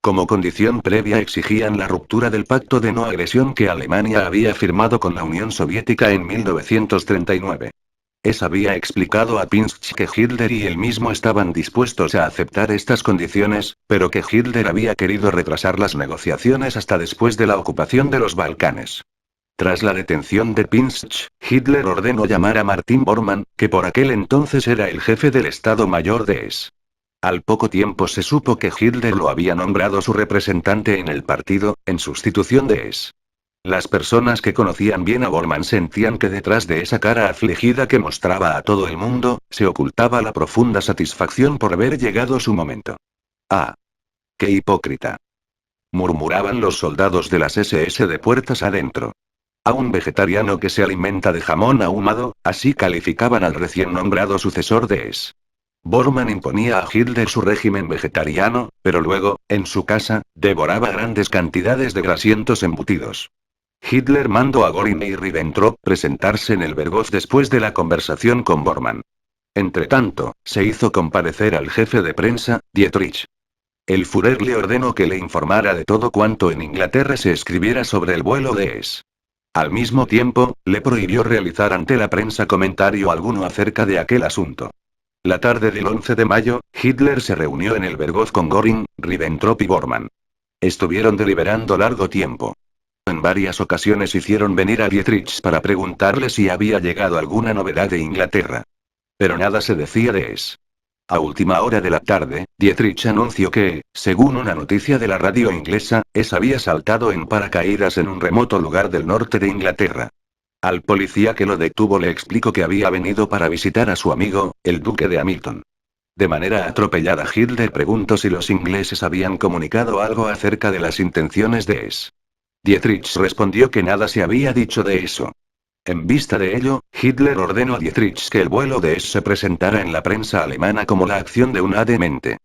S1: Como condición previa exigían la ruptura del pacto de no agresión que Alemania había firmado con la Unión Soviética en 1939. Hess había explicado a Pinsch que Hitler y él mismo estaban dispuestos a aceptar estas condiciones, pero que Hitler había querido retrasar las negociaciones hasta después de la ocupación de los Balcanes. Tras la detención de Pinsch, Hitler ordenó llamar a Martin Bormann, que por aquel entonces era el jefe del Estado Mayor de Hess. Al poco tiempo se supo que Hitler lo había nombrado su representante en el partido, en sustitución de Hess. Las personas que conocían bien a Bormann sentían que detrás de esa cara afligida que mostraba a todo el mundo, se ocultaba la profunda satisfacción por haber llegado su momento. ¡Ah! ¡Qué hipócrita! Murmuraban los soldados de las SS de puertas adentro. A un vegetariano que se alimenta de jamón ahumado, así calificaban al recién nombrado sucesor de Hess. Bormann imponía a Hitler su régimen vegetariano, pero luego, en su casa, devoraba grandes cantidades de grasientos embutidos. Hitler mandó a Göring y Ribbentrop presentarse en el Berghof después de la conversación con Bormann. Entretanto, se hizo comparecer al jefe de prensa, Dietrich. El Führer le ordenó que le informara de todo cuanto en Inglaterra se escribiera sobre el vuelo de Hess. Al mismo tiempo, le prohibió realizar ante la prensa comentario alguno acerca de aquel asunto. La tarde del 11 de mayo, Hitler se reunió en el Berghof con Göring, Ribbentrop y Bormann. Estuvieron deliberando largo tiempo. En varias ocasiones hicieron venir a Dietrich para preguntarle si había llegado alguna novedad de Inglaterra. Pero nada se decía de Hess. A última hora de la tarde, Dietrich anunció que, según una noticia de la radio inglesa, Hess había saltado en paracaídas en un remoto lugar del norte de Inglaterra. Al policía que lo detuvo le explicó que había venido para visitar a su amigo, el duque de Hamilton. De manera atropellada Hitler preguntó si los ingleses habían comunicado algo acerca de las intenciones de Hess. Dietrich respondió que nada se había dicho de eso. En vista de ello, Hitler ordenó a Dietrich que el vuelo de S se presentara en la prensa alemana como la acción de una demente.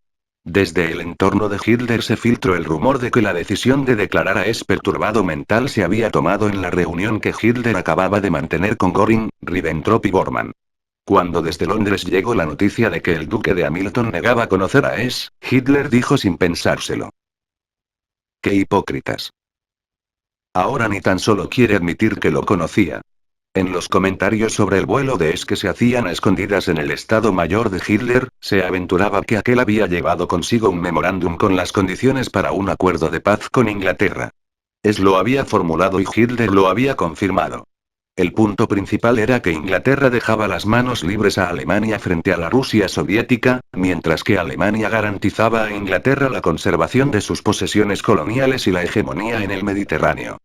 S1: Desde el entorno de Hitler se filtró el rumor de que la decisión de declarar a S perturbado mental se había tomado en la reunión que Hitler acababa de mantener con Göring, Ribbentrop y Bormann. Cuando desde Londres llegó la noticia de que el duque de Hamilton negaba conocer a S, Hitler dijo sin pensárselo: ¡qué hipócritas! Ahora ni tan solo quiere admitir que lo conocía. En los comentarios sobre el vuelo de S que se hacían a escondidas en el Estado Mayor de Hitler, se aventuraba que aquel había llevado consigo un memorándum con las condiciones para un acuerdo de paz con Inglaterra. S lo había formulado y Hitler lo había confirmado. El punto principal era que Inglaterra dejaba las manos libres a Alemania frente a la Rusia soviética, mientras que Alemania garantizaba a Inglaterra la conservación de sus posesiones coloniales y la hegemonía en el Mediterráneo.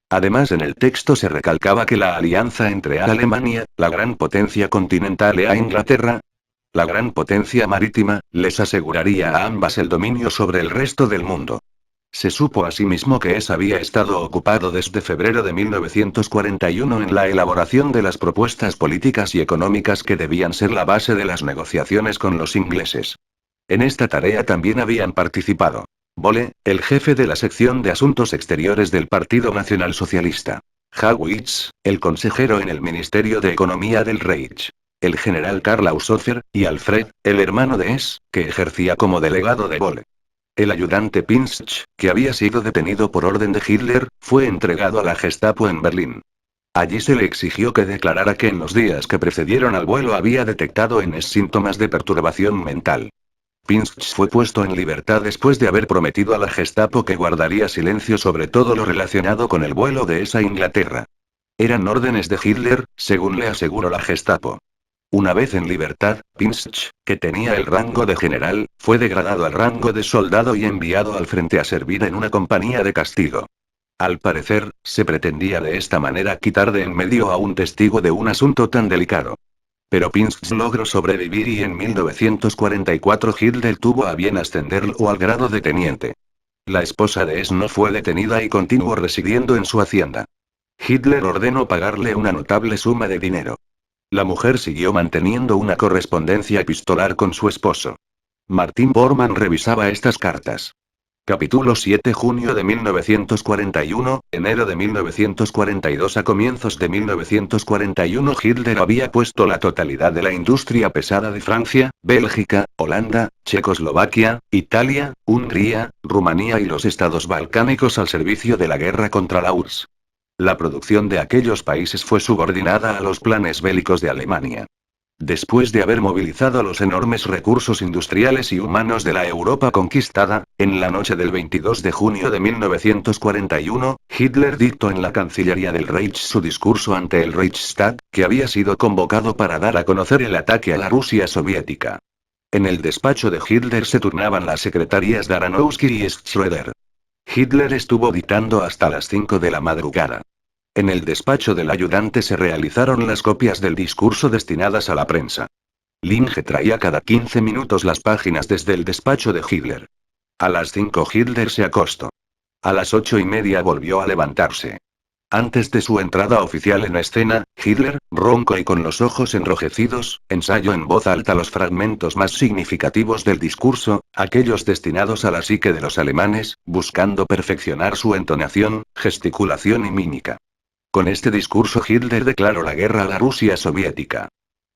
S1: Además, en el texto se recalcaba que la alianza entre Alemania, la gran potencia continental, e Inglaterra, la gran potencia marítima, les aseguraría a ambas el dominio sobre el resto del mundo. Se supo asimismo que S había estado ocupado desde febrero de 1941 en la elaboración de las propuestas políticas y económicas que debían ser la base de las negociaciones con los ingleses. En esta tarea también habían participado Bolle, el jefe de la sección de Asuntos Exteriores del Partido Nacional Socialista; Hawitz, el consejero en el Ministerio de Economía del Reich; el general Karl Aushofer, y Alfred, el hermano de S, que ejercía como delegado de Bolle. El ayudante Pinsch, que había sido detenido por orden de Hitler, fue entregado a la Gestapo en Berlín. Allí se le exigió que declarara que en los días que precedieron al vuelo había detectado en S síntomas de perturbación mental. Pinsch fue puesto en libertad después de haber prometido a la Gestapo que guardaría silencio sobre todo lo relacionado con el vuelo de S a Inglaterra. Eran órdenes de Hitler, según le aseguró la Gestapo. Una vez en libertad, Pinsch, que tenía el rango de general, fue degradado al rango de soldado y enviado al frente a servir en una compañía de castigo. Al parecer, se pretendía de esta manera quitar de en medio a un testigo de un asunto tan delicado. Pero Pinsch logró sobrevivir y en 1944 Hitler tuvo a bien ascenderlo al grado de teniente. La esposa de S no fue detenida y continuó residiendo en su hacienda. Hitler ordenó pagarle una notable suma de dinero. La mujer siguió manteniendo una correspondencia epistolar con su esposo. Martin Bormann revisaba estas cartas. Capítulo 7. Junio de 1941, enero de 1942. A comienzos de 1941 Hitler había puesto la totalidad de la industria pesada de Francia, Bélgica, Holanda, Checoslovaquia, Italia, Hungría, Rumanía y los estados balcánicos al servicio de la guerra contra la URSS. La producción de aquellos países fue subordinada a los planes bélicos de Alemania. Después de haber movilizado los enormes recursos industriales y humanos de la Europa conquistada, en la noche del 22 de junio de 1941, Hitler dictó en la Cancillería del Reich su discurso ante el Reichstag, que había sido convocado para dar a conocer el ataque a la Rusia soviética. En el despacho de Hitler se turnaban las secretarías de Aranowski y Schröder. Hitler estuvo dictando hasta las 5 de la madrugada. En el despacho del ayudante se realizaron las copias del discurso destinadas a la prensa. Linge traía cada 15 minutos las páginas desde el despacho de Hitler. A las 5 Hitler se acostó. A las 8:30 volvió a levantarse. Antes de su entrada oficial en escena, Hitler, ronco y con los ojos enrojecidos, ensayó en voz alta los fragmentos más significativos del discurso, aquellos destinados a la psique de los alemanes, buscando perfeccionar su entonación, gesticulación y mímica. Con este discurso Hitler declaró la guerra a la Rusia soviética.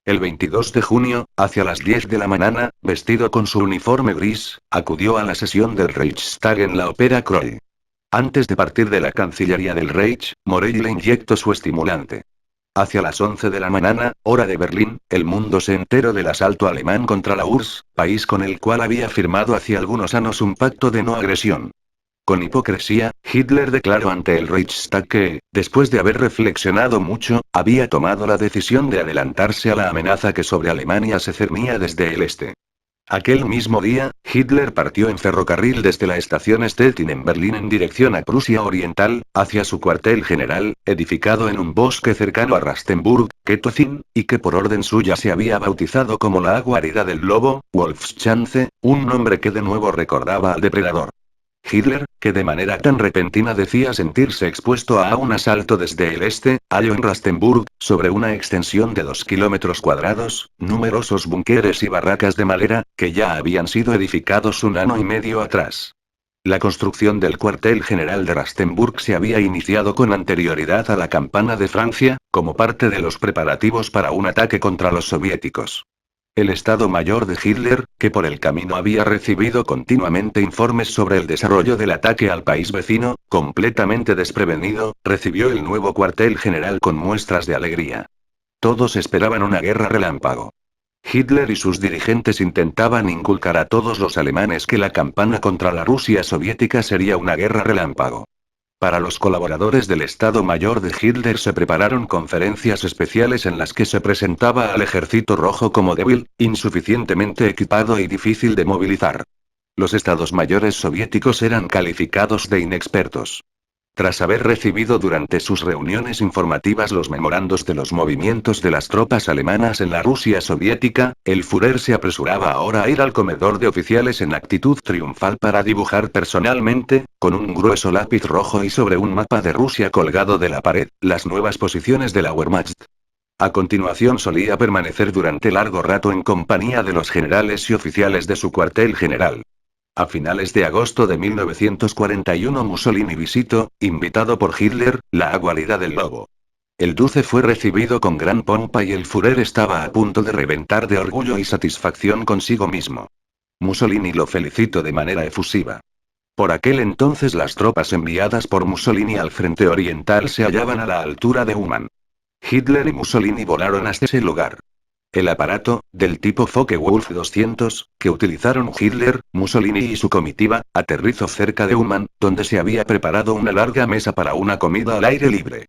S1: El 22 de junio, hacia las 10 de la mañana, vestido con su uniforme gris, acudió a la sesión del Reichstag en la Ópera Kroll. Antes de partir de la Cancillería del Reich, Morey le inyectó su estimulante. Hacia las 11 de la mañana, hora de Berlín, el mundo se enteró del asalto alemán contra la URSS, país con el cual había firmado hace algunos años un pacto de no agresión. Con hipocresía, Hitler declaró ante el Reichstag que, después de haber reflexionado mucho, había tomado la decisión de adelantarse a la amenaza que sobre Alemania se cernía desde el este. Aquel mismo día, Hitler partió en ferrocarril desde la estación Stettin en Berlín en dirección a Prusia Oriental, hacia su cuartel general, edificado en un bosque cercano a Rastenburg, Ketozin, y que por orden suya se había bautizado como la guarida del lobo, Wolfschanze, un nombre que de nuevo recordaba al depredador. Hitler, que de manera tan repentina decía sentirse expuesto a un asalto desde el este, halló en Rastenburg, sobre una extensión de 2 km², numerosos búnkeres y barracas de madera, que ya habían sido edificados un año y medio atrás. La construcción del cuartel general de Rastenburg se había iniciado con anterioridad a la campana de Francia, como parte de los preparativos para un ataque contra los soviéticos. El Estado Mayor de Hitler, que por el camino había recibido continuamente informes sobre el desarrollo del ataque al país vecino, completamente desprevenido, recibió el nuevo cuartel general con muestras de alegría. Todos esperaban una guerra relámpago. Hitler y sus dirigentes intentaban inculcar a todos los alemanes que la campaña contra la Rusia soviética sería una guerra relámpago. Para los colaboradores del Estado Mayor de Hitler se prepararon conferencias especiales en las que se presentaba al Ejército Rojo como débil, insuficientemente equipado y difícil de movilizar. Los Estados Mayores soviéticos eran calificados de inexpertos. Tras haber recibido durante sus reuniones informativas los memorandos de los movimientos de las tropas alemanas en la Rusia soviética, el Führer se apresuraba ahora a ir al comedor de oficiales en actitud triunfal para dibujar personalmente, con un grueso lápiz rojo y sobre un mapa de Rusia colgado de la pared, las nuevas posiciones de la Wehrmacht. A continuación solía permanecer durante largo rato en compañía de los generales y oficiales de su cuartel general. A finales de agosto de 1941 Mussolini visitó, invitado por Hitler, la guarida del Lobo. El Duce fue recibido con gran pompa y el Führer estaba a punto de reventar de orgullo y satisfacción consigo mismo. Mussolini lo felicitó de manera efusiva. Por aquel entonces las tropas enviadas por Mussolini al frente oriental se hallaban a la altura de Uman. Hitler y Mussolini volaron hasta ese lugar. El aparato, del tipo Focke-Wulf 200, que utilizaron Hitler, Mussolini y su comitiva, aterrizó cerca de Uman, donde se había preparado una larga mesa para una comida al aire libre.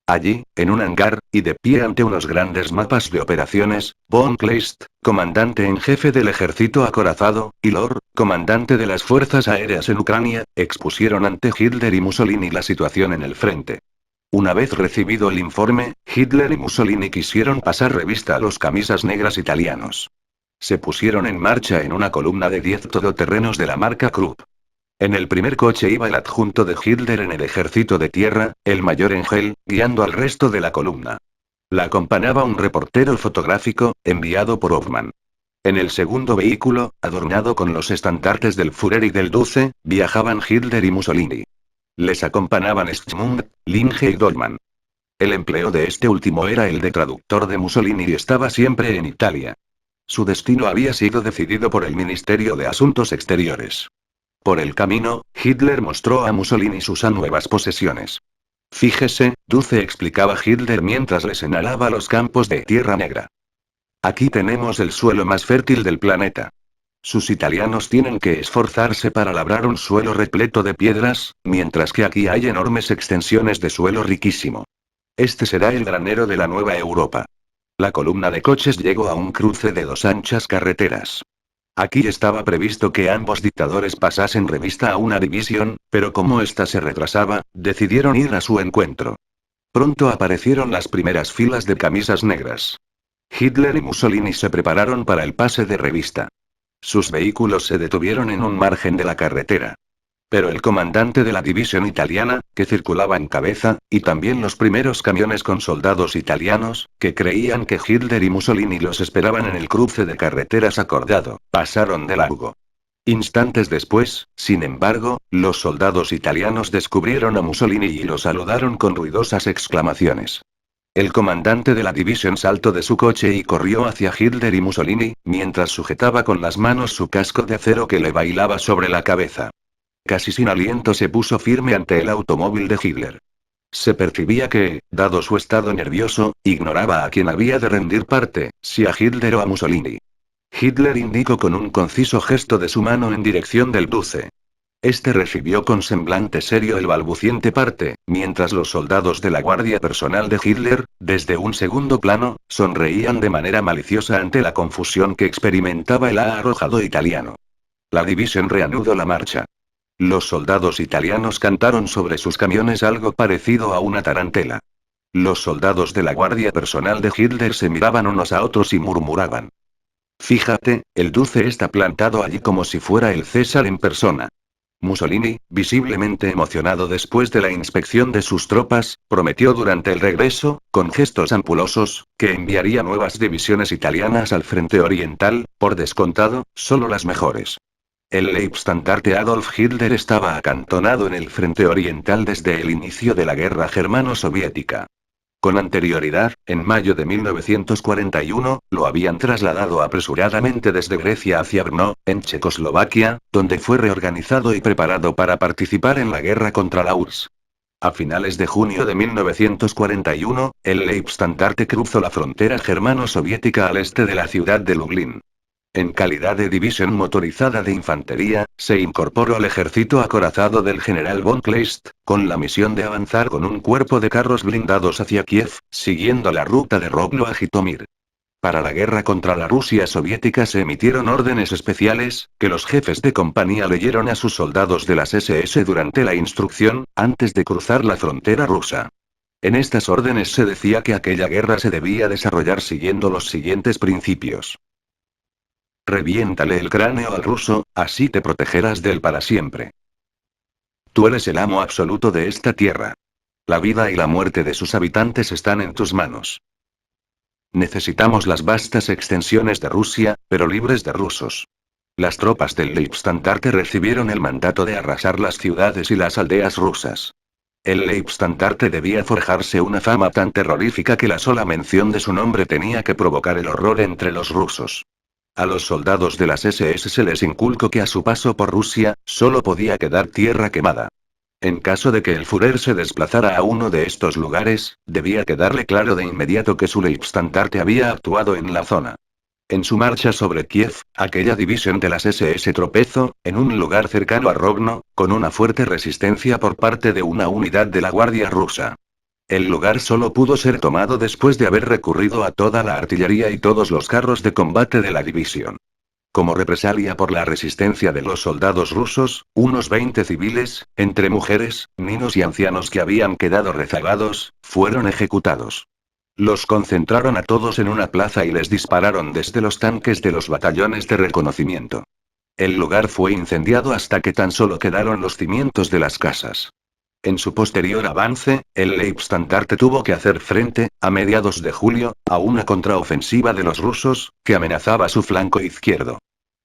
S1: Allí, en un hangar, y de pie ante unos grandes mapas de operaciones, von Kleist, comandante en jefe del ejército acorazado, y Lord, comandante de las fuerzas aéreas en Ucrania, expusieron ante Hitler y Mussolini la situación en el frente. Una vez recibido el informe, Hitler y Mussolini quisieron pasar revista a los camisas negras italianos. Se pusieron en marcha en una columna de 10 todoterrenos de la marca Krupp. En el primer coche iba el adjunto de Hitler en el ejército de tierra, el mayor Engel, guiando al resto de la columna. La acompañaba un reportero fotográfico, enviado por Hoffmann. En el segundo vehículo, adornado con los estandartes del Führer y del Duce, viajaban Hitler y Mussolini. Les acompañaban Schmund, Linge y Dollmann. El empleo de este último era el de traductor de Mussolini y estaba siempre en Italia. Su destino había sido decidido por el Ministerio de Asuntos Exteriores. Por el camino, Hitler mostró a Mussolini sus nuevas posesiones. Fíjese, Duce explicaba Hitler mientras le señalaba los campos de tierra negra. Aquí tenemos el suelo más fértil del planeta. Sus italianos tienen que esforzarse para labrar un suelo repleto de piedras, mientras que aquí hay enormes extensiones de suelo riquísimo. Este será el granero de la nueva Europa. La columna de coches llegó a un cruce de 2 anchas carreteras. Aquí estaba previsto que ambos dictadores pasasen revista a una división, pero como ésta se retrasaba, decidieron ir a su encuentro. Pronto aparecieron las primeras filas de camisas negras. Hitler y Mussolini se prepararon para el pase de revista. Sus vehículos se detuvieron en un margen de la carretera. Pero el comandante de la división italiana, que circulaba en cabeza, y también los primeros camiones con soldados italianos, que creían que Hitler y Mussolini los esperaban en el cruce de carreteras acordado, pasaron de largo. Instantes después, sin embargo, los soldados italianos descubrieron a Mussolini y lo saludaron con ruidosas exclamaciones. El comandante de la división saltó de su coche y corrió hacia Hitler y Mussolini, mientras sujetaba con las manos su casco de acero que le bailaba sobre la cabeza. Casi sin aliento se puso firme ante el automóvil de Hitler. Se percibía que, dado su estado nervioso, ignoraba a quién había de rendir parte, si a Hitler o a Mussolini. Hitler indicó con un conciso gesto de su mano en dirección del Duce. Este recibió con semblante serio el balbuciente parte, mientras los soldados de la guardia personal de Hitler, desde un segundo plano, sonreían de manera maliciosa ante la confusión que experimentaba el arrojado italiano. La división reanudó la marcha. Los soldados italianos cantaron sobre sus camiones algo parecido a una tarantela. Los soldados de la guardia personal de Hitler se miraban unos a otros y murmuraban. Fíjate, el Duce está plantado allí como si fuera el César en persona. Mussolini, visiblemente emocionado después de la inspección de sus tropas, prometió durante el regreso, con gestos ampulosos, que enviaría nuevas divisiones italianas al frente oriental, por descontado, solo las mejores. El Leibstandarte Adolf Hitler estaba acantonado en el frente oriental desde el inicio de la guerra germano-soviética. Con anterioridad, en mayo de 1941, lo habían trasladado apresuradamente desde Grecia hacia Brno, en Checoslovaquia, donde fue reorganizado y preparado para participar en la guerra contra la URSS. A finales de junio de 1941, el Leibstandarte cruzó la frontera germano-soviética al este de la ciudad de Lublin. En calidad de división motorizada de infantería, se incorporó al ejército acorazado del general von Kleist, con la misión de avanzar con un cuerpo de carros blindados hacia Kiev, siguiendo la ruta de Roglo a Jitomir. Para la guerra contra la Rusia soviética se emitieron órdenes especiales, que los jefes de compañía leyeron a sus soldados de las SS durante la instrucción, antes de cruzar la frontera rusa. En estas órdenes se decía que aquella guerra se debía desarrollar siguiendo los siguientes principios. Reviéntale el cráneo al ruso, así te protegerás de él para siempre. Tú eres el amo absoluto de esta tierra. La vida y la muerte de sus habitantes están en tus manos. Necesitamos las vastas extensiones de Rusia, pero libres de rusos. Las tropas del Leibstandarte recibieron el mandato de arrasar las ciudades y las aldeas rusas. El Leibstandarte debía forjarse una fama tan terrorífica que la sola mención de su nombre tenía que provocar el horror entre los rusos. A los soldados de las SS se les inculcó que a su paso por Rusia, solo podía quedar tierra quemada. En caso de que el Führer se desplazara a uno de estos lugares, debía quedarle claro de inmediato que su Leibstandarte había actuado en la zona. En su marcha sobre Kiev, aquella división de las SS tropezó, en un lugar cercano a Rovno, con una fuerte resistencia por parte de una unidad de la Guardia rusa. El lugar solo pudo ser tomado después de haber recurrido a toda la artillería y todos los carros de combate de la división. Como represalia por la resistencia de los soldados rusos, unos 20 civiles, entre mujeres, niños y ancianos que habían quedado rezagados, fueron ejecutados. Los concentraron a todos en una plaza y les dispararon desde los tanques de los batallones de reconocimiento. El lugar fue incendiado hasta que tan solo quedaron los cimientos de las casas. En su posterior avance, el Leibstandarte tuvo que hacer frente, a mediados de julio, a una contraofensiva de los rusos, que amenazaba su flanco izquierdo.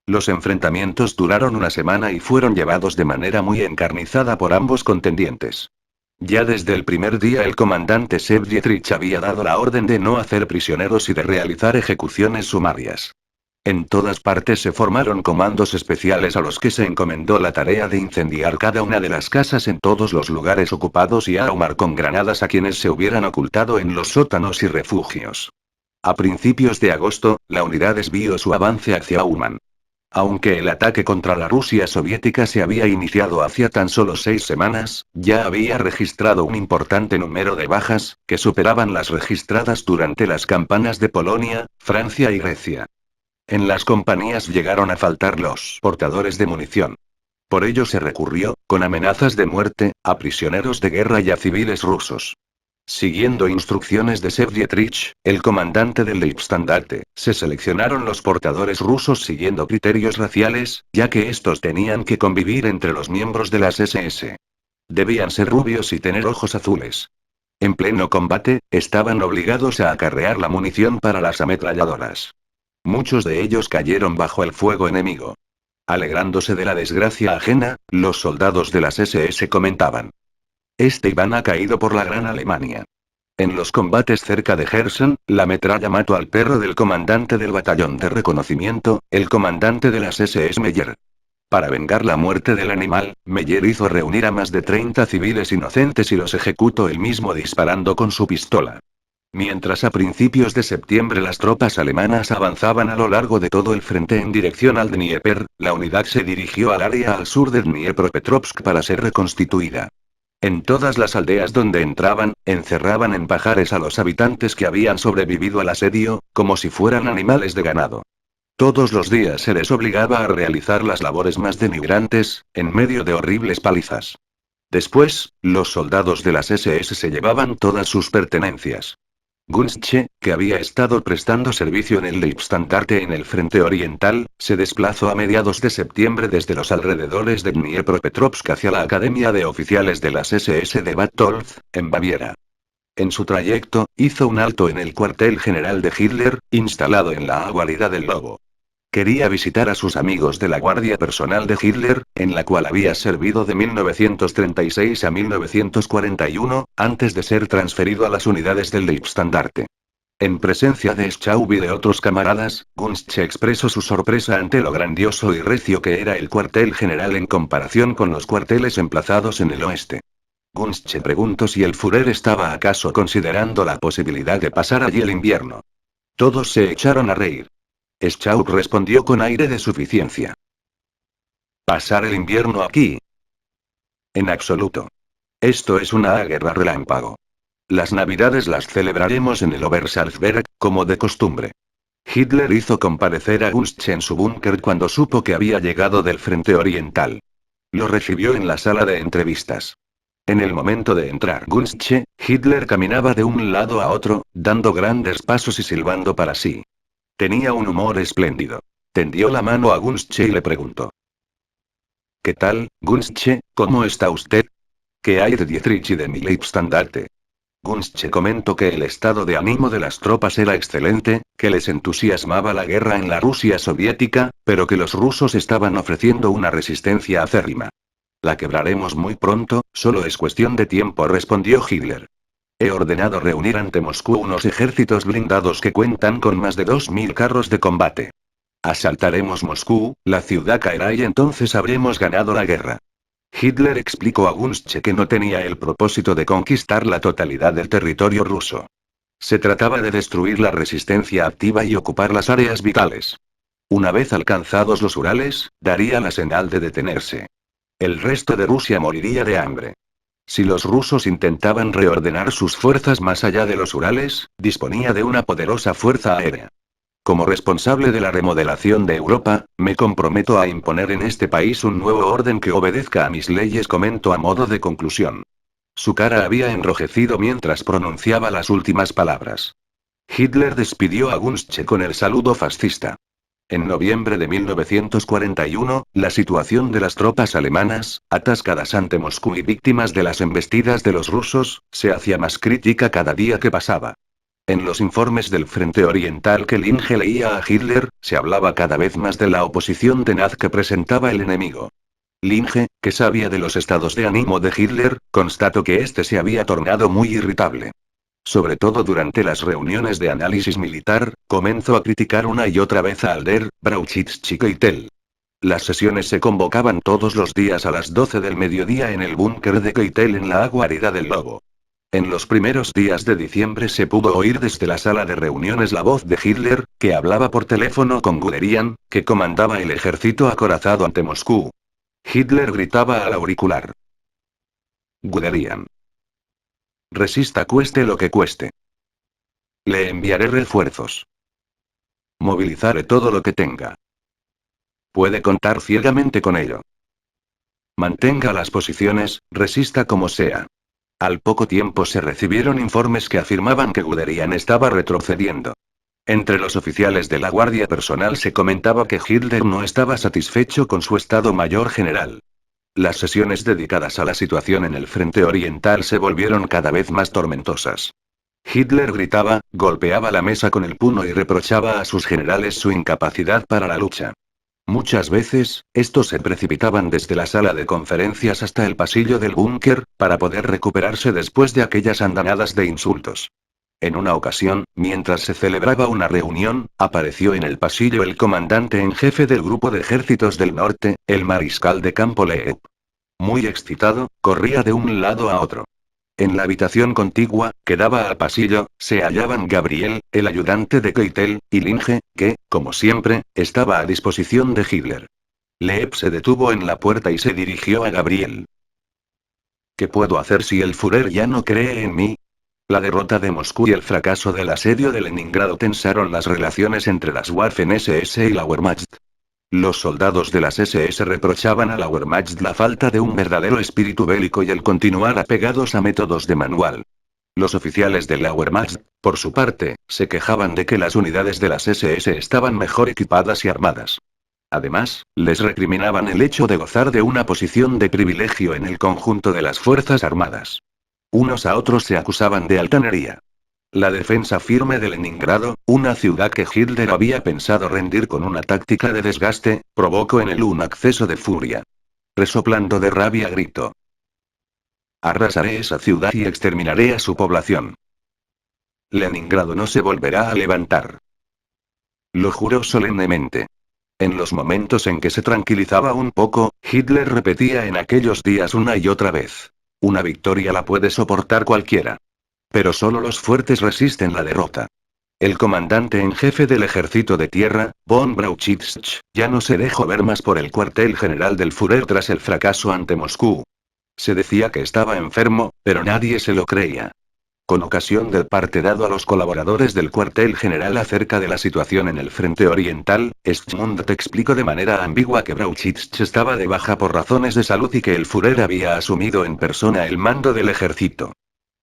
S1: Los enfrentamientos duraron una semana y fueron llevados de manera muy encarnizada por ambos contendientes. Ya desde el primer día el comandante Sev Dietrich había dado la orden de no hacer prisioneros y de realizar ejecuciones sumarias. En todas partes se formaron comandos especiales a los que se encomendó la tarea de incendiar cada una de las casas en todos los lugares ocupados y ahumar con granadas a quienes se hubieran ocultado en los sótanos y refugios. A principios de agosto, la unidad desvió su avance hacia Uman. Aunque el ataque contra la Rusia soviética se había iniciado hacía tan solo 6 semanas, ya había registrado un importante número de bajas, que superaban las registradas durante las campañas de Polonia, Francia y Grecia. En las compañías llegaron a faltar los portadores de munición. Por ello se recurrió, con amenazas de muerte, a prisioneros de guerra y a civiles rusos. Siguiendo instrucciones de Sev Dietrich, el comandante del Leibstandarte, se seleccionaron los portadores rusos siguiendo criterios raciales, ya que estos tenían que convivir entre los miembros de las SS. Debían ser rubios y tener ojos azules. En pleno combate, estaban obligados a acarrear la munición para las ametralladoras. Muchos de ellos cayeron bajo el fuego enemigo. Alegrándose de la desgracia ajena, los soldados de las SS comentaban: Este Iván ha caído por la Gran Alemania. En los combates cerca de Gerson, la metralla mató al perro del comandante del batallón de reconocimiento, el comandante de las SS Meyer. Para vengar la muerte del animal, Meyer hizo reunir a más de 30 civiles inocentes y los ejecutó él mismo disparando con su pistola. Mientras a principios de septiembre las tropas alemanas avanzaban a lo largo de todo el frente en dirección al Dnieper, la unidad se dirigió al área al sur de Dniepropetrovsk para ser reconstituida. En todas las aldeas donde entraban, encerraban en pajares a los habitantes que habían sobrevivido al asedio, como si fueran animales de ganado. Todos los días se les obligaba a realizar las labores más denigrantes, en medio de horribles palizas. Después, los soldados de las SS se llevaban todas sus pertenencias. Gunzche, que había estado prestando servicio en el Leibstandarte en el frente oriental, se desplazó a mediados de septiembre desde los alrededores de Dniepropetrovsk hacia la Academia de Oficiales de las SS de Bad Tolf, en Baviera. En su trayecto, hizo un alto en el cuartel general de Hitler, instalado en la guarida del Lobo. Quería visitar a sus amigos de la Guardia Personal de Hitler, en la cual había servido de 1936 a 1941, antes de ser transferido a las unidades del Leibstandarte. En presencia de Schaub y de otros camaradas, Gunzche expresó su sorpresa ante lo grandioso y recio que era el cuartel general en comparación con los cuarteles emplazados en el oeste. Gunzche preguntó si el Führer estaba acaso considerando la posibilidad de pasar allí el invierno. Todos se echaron a reír. Schaub respondió con aire de suficiencia. ¿Pasar el invierno aquí? En absoluto. Esto es una guerra relámpago. Las navidades las celebraremos en el Obersalzberg, como de costumbre. Hitler hizo comparecer a Gunzche en su búnker cuando supo que había llegado del frente oriental. Lo recibió en la sala de entrevistas. En el momento de entrar Gunzche, Hitler caminaba de un lado a otro, dando grandes pasos y silbando para sí. Tenía un humor espléndido. Tendió la mano a Gunzche y le preguntó. ¿Qué tal, Gunzche? ¿Cómo está usted? ¿Qué hay de Dietrich y de mi Leibstandarte? Gunzche comentó que el estado de ánimo de las tropas era excelente, que les entusiasmaba la guerra en la Rusia soviética, pero que los rusos estaban ofreciendo una resistencia acérrima. La quebraremos muy pronto, solo es cuestión de tiempo, respondió Hitler. He ordenado reunir ante Moscú unos ejércitos blindados que cuentan con más de 2000 carros de combate. Asaltaremos Moscú, la ciudad caerá y entonces habremos ganado la guerra. Hitler explicó a Gunzche que no tenía el propósito de conquistar la totalidad del territorio ruso. Se trataba de destruir la resistencia activa y ocupar las áreas vitales. Una vez alcanzados los Urales, daría la señal de detenerse. El resto de Rusia moriría de hambre. Si los rusos intentaban reordenar sus fuerzas más allá de los Urales, disponía de una poderosa fuerza aérea. Como responsable de la remodelación de Europa, me comprometo a imponer en este país un nuevo orden que obedezca a mis leyes, comentó a modo de conclusión. Su cara había enrojecido mientras pronunciaba las últimas palabras. Hitler despidió a Gunzche con el saludo fascista. En noviembre de 1941, la situación de las tropas alemanas, atascadas ante Moscú y víctimas de las embestidas de los rusos, se hacía más crítica cada día que pasaba. En los informes del Frente Oriental que Linge leía a Hitler, se hablaba cada vez más de la oposición tenaz que presentaba el enemigo. Linge, que sabía de los estados de ánimo de Hitler, constató que éste se había tornado muy irritable. Sobre todo durante las reuniones de análisis militar, comenzó a criticar una y otra vez a Alder, Brauchitsch y Keitel. Las sesiones se convocaban todos los días a las 12 del mediodía en el búnker de Keitel en la guarida del Lobo. En los primeros días de diciembre se pudo oír desde la sala de reuniones la voz de Hitler, que hablaba por teléfono con Guderian, que comandaba el ejército acorazado ante Moscú. Hitler gritaba al auricular. Guderian. Resista cueste lo que cueste. Le enviaré refuerzos. Movilizaré todo lo que tenga. Puede contar ciegamente con ello. Mantenga las posiciones, resista como sea. Al poco tiempo se recibieron informes que afirmaban que Guderian estaba retrocediendo. Entre los oficiales de la Guardia Personal se comentaba que Hitler no estaba satisfecho con su Estado Mayor General. Las sesiones dedicadas a la situación en el frente oriental se volvieron cada vez más tormentosas. Hitler gritaba, golpeaba la mesa con el puño y reprochaba a sus generales su incapacidad para la lucha. Muchas veces, estos se precipitaban desde la sala de conferencias hasta el pasillo del búnker, para poder recuperarse después de aquellas andanadas de insultos. En una ocasión, mientras se celebraba una reunión, apareció en el pasillo el comandante en jefe del grupo de ejércitos del norte, el mariscal de campo Leeb. Muy excitado, corría de un lado a otro. En la habitación contigua, que daba al pasillo, se hallaban Gabriel, el ayudante de Keitel, y Linge, que, como siempre, estaba a disposición de Hitler. Leeb se detuvo en la puerta y se dirigió a Gabriel. ¿Qué puedo hacer si el Führer ya no cree en mí? La derrota de Moscú y el fracaso del asedio de Leningrado tensaron las relaciones entre las Waffen-SS y la Wehrmacht. Los soldados de las SS reprochaban a la Wehrmacht la falta de un verdadero espíritu bélico y el continuar apegados a métodos de manual. Los oficiales de la Wehrmacht, por su parte, se quejaban de que las unidades de las SS estaban mejor equipadas y armadas. Además, les recriminaban el hecho de gozar de una posición de privilegio en el conjunto de las Fuerzas Armadas. Unos a otros se acusaban de altanería. La defensa firme de Leningrado, una ciudad que Hitler había pensado rendir con una táctica de desgaste, provocó en él un acceso de furia. Resoplando de rabia gritó: arrasaré esa ciudad y exterminaré a su población. Leningrado no se volverá a levantar. Lo juró solemnemente. En los momentos en que se tranquilizaba un poco, Hitler repetía en aquellos días una y otra vez: una victoria la puede soportar cualquiera. Pero solo los fuertes resisten la derrota. El comandante en jefe del ejército de tierra, von Brauchitsch, ya no se dejó ver más por el cuartel general del Führer tras el fracaso ante Moscú. Se decía que estaba enfermo, pero nadie se lo creía. Con ocasión del parte dado a los colaboradores del cuartel general acerca de la situación en el frente oriental, Schmundt explicó de manera ambigua que Brauchitsch estaba de baja por razones de salud y que el Führer había asumido en persona el mando del ejército.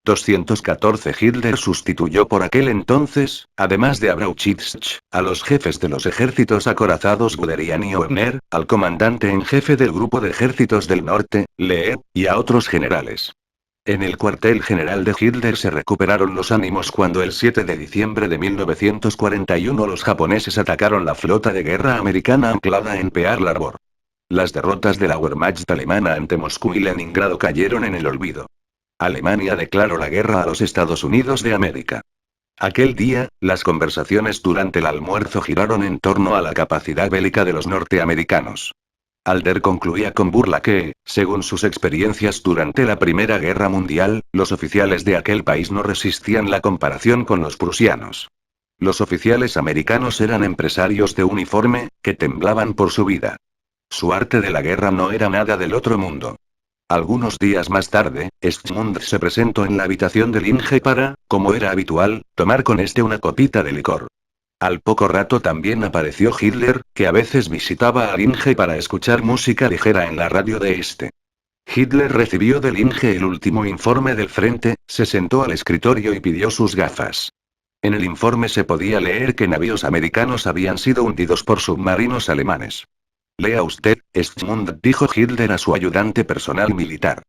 S1: 214 Hitler sustituyó por aquel entonces, además de a Brauchitsch, a los jefes de los ejércitos acorazados Guderian y Wagner, al comandante en jefe del grupo de ejércitos del norte, Lee, y a otros generales. En el cuartel general de Hitler se recuperaron los ánimos cuando el 7 de diciembre de 1941 los japoneses atacaron la flota de guerra americana anclada en Pearl Harbor. Las derrotas de la Wehrmacht alemana ante Moscú y Leningrado cayeron en el olvido. Alemania declaró la guerra a los Estados Unidos de América. Aquel día, las conversaciones durante el almuerzo giraron en torno a la capacidad bélica de los norteamericanos. Alder concluía con burla que, según sus experiencias durante la Primera Guerra Mundial, los oficiales de aquel país no resistían la comparación con los prusianos. Los oficiales americanos eran empresarios de uniforme, que temblaban por su vida. Su arte de la guerra no era nada del otro mundo. Algunos días más tarde, Schmundt se presentó en la habitación del Inge para, como era habitual, tomar con este una copita de licor. Al poco rato también apareció Hitler, que a veces visitaba al Inge para escuchar música ligera en la radio de este. Hitler recibió del Inge el último informe del frente, se sentó al escritorio y pidió sus gafas. En el informe se podía leer que navíos americanos habían sido hundidos por submarinos alemanes. Lea usted, Schmundt, dijo Hitler a su ayudante personal militar.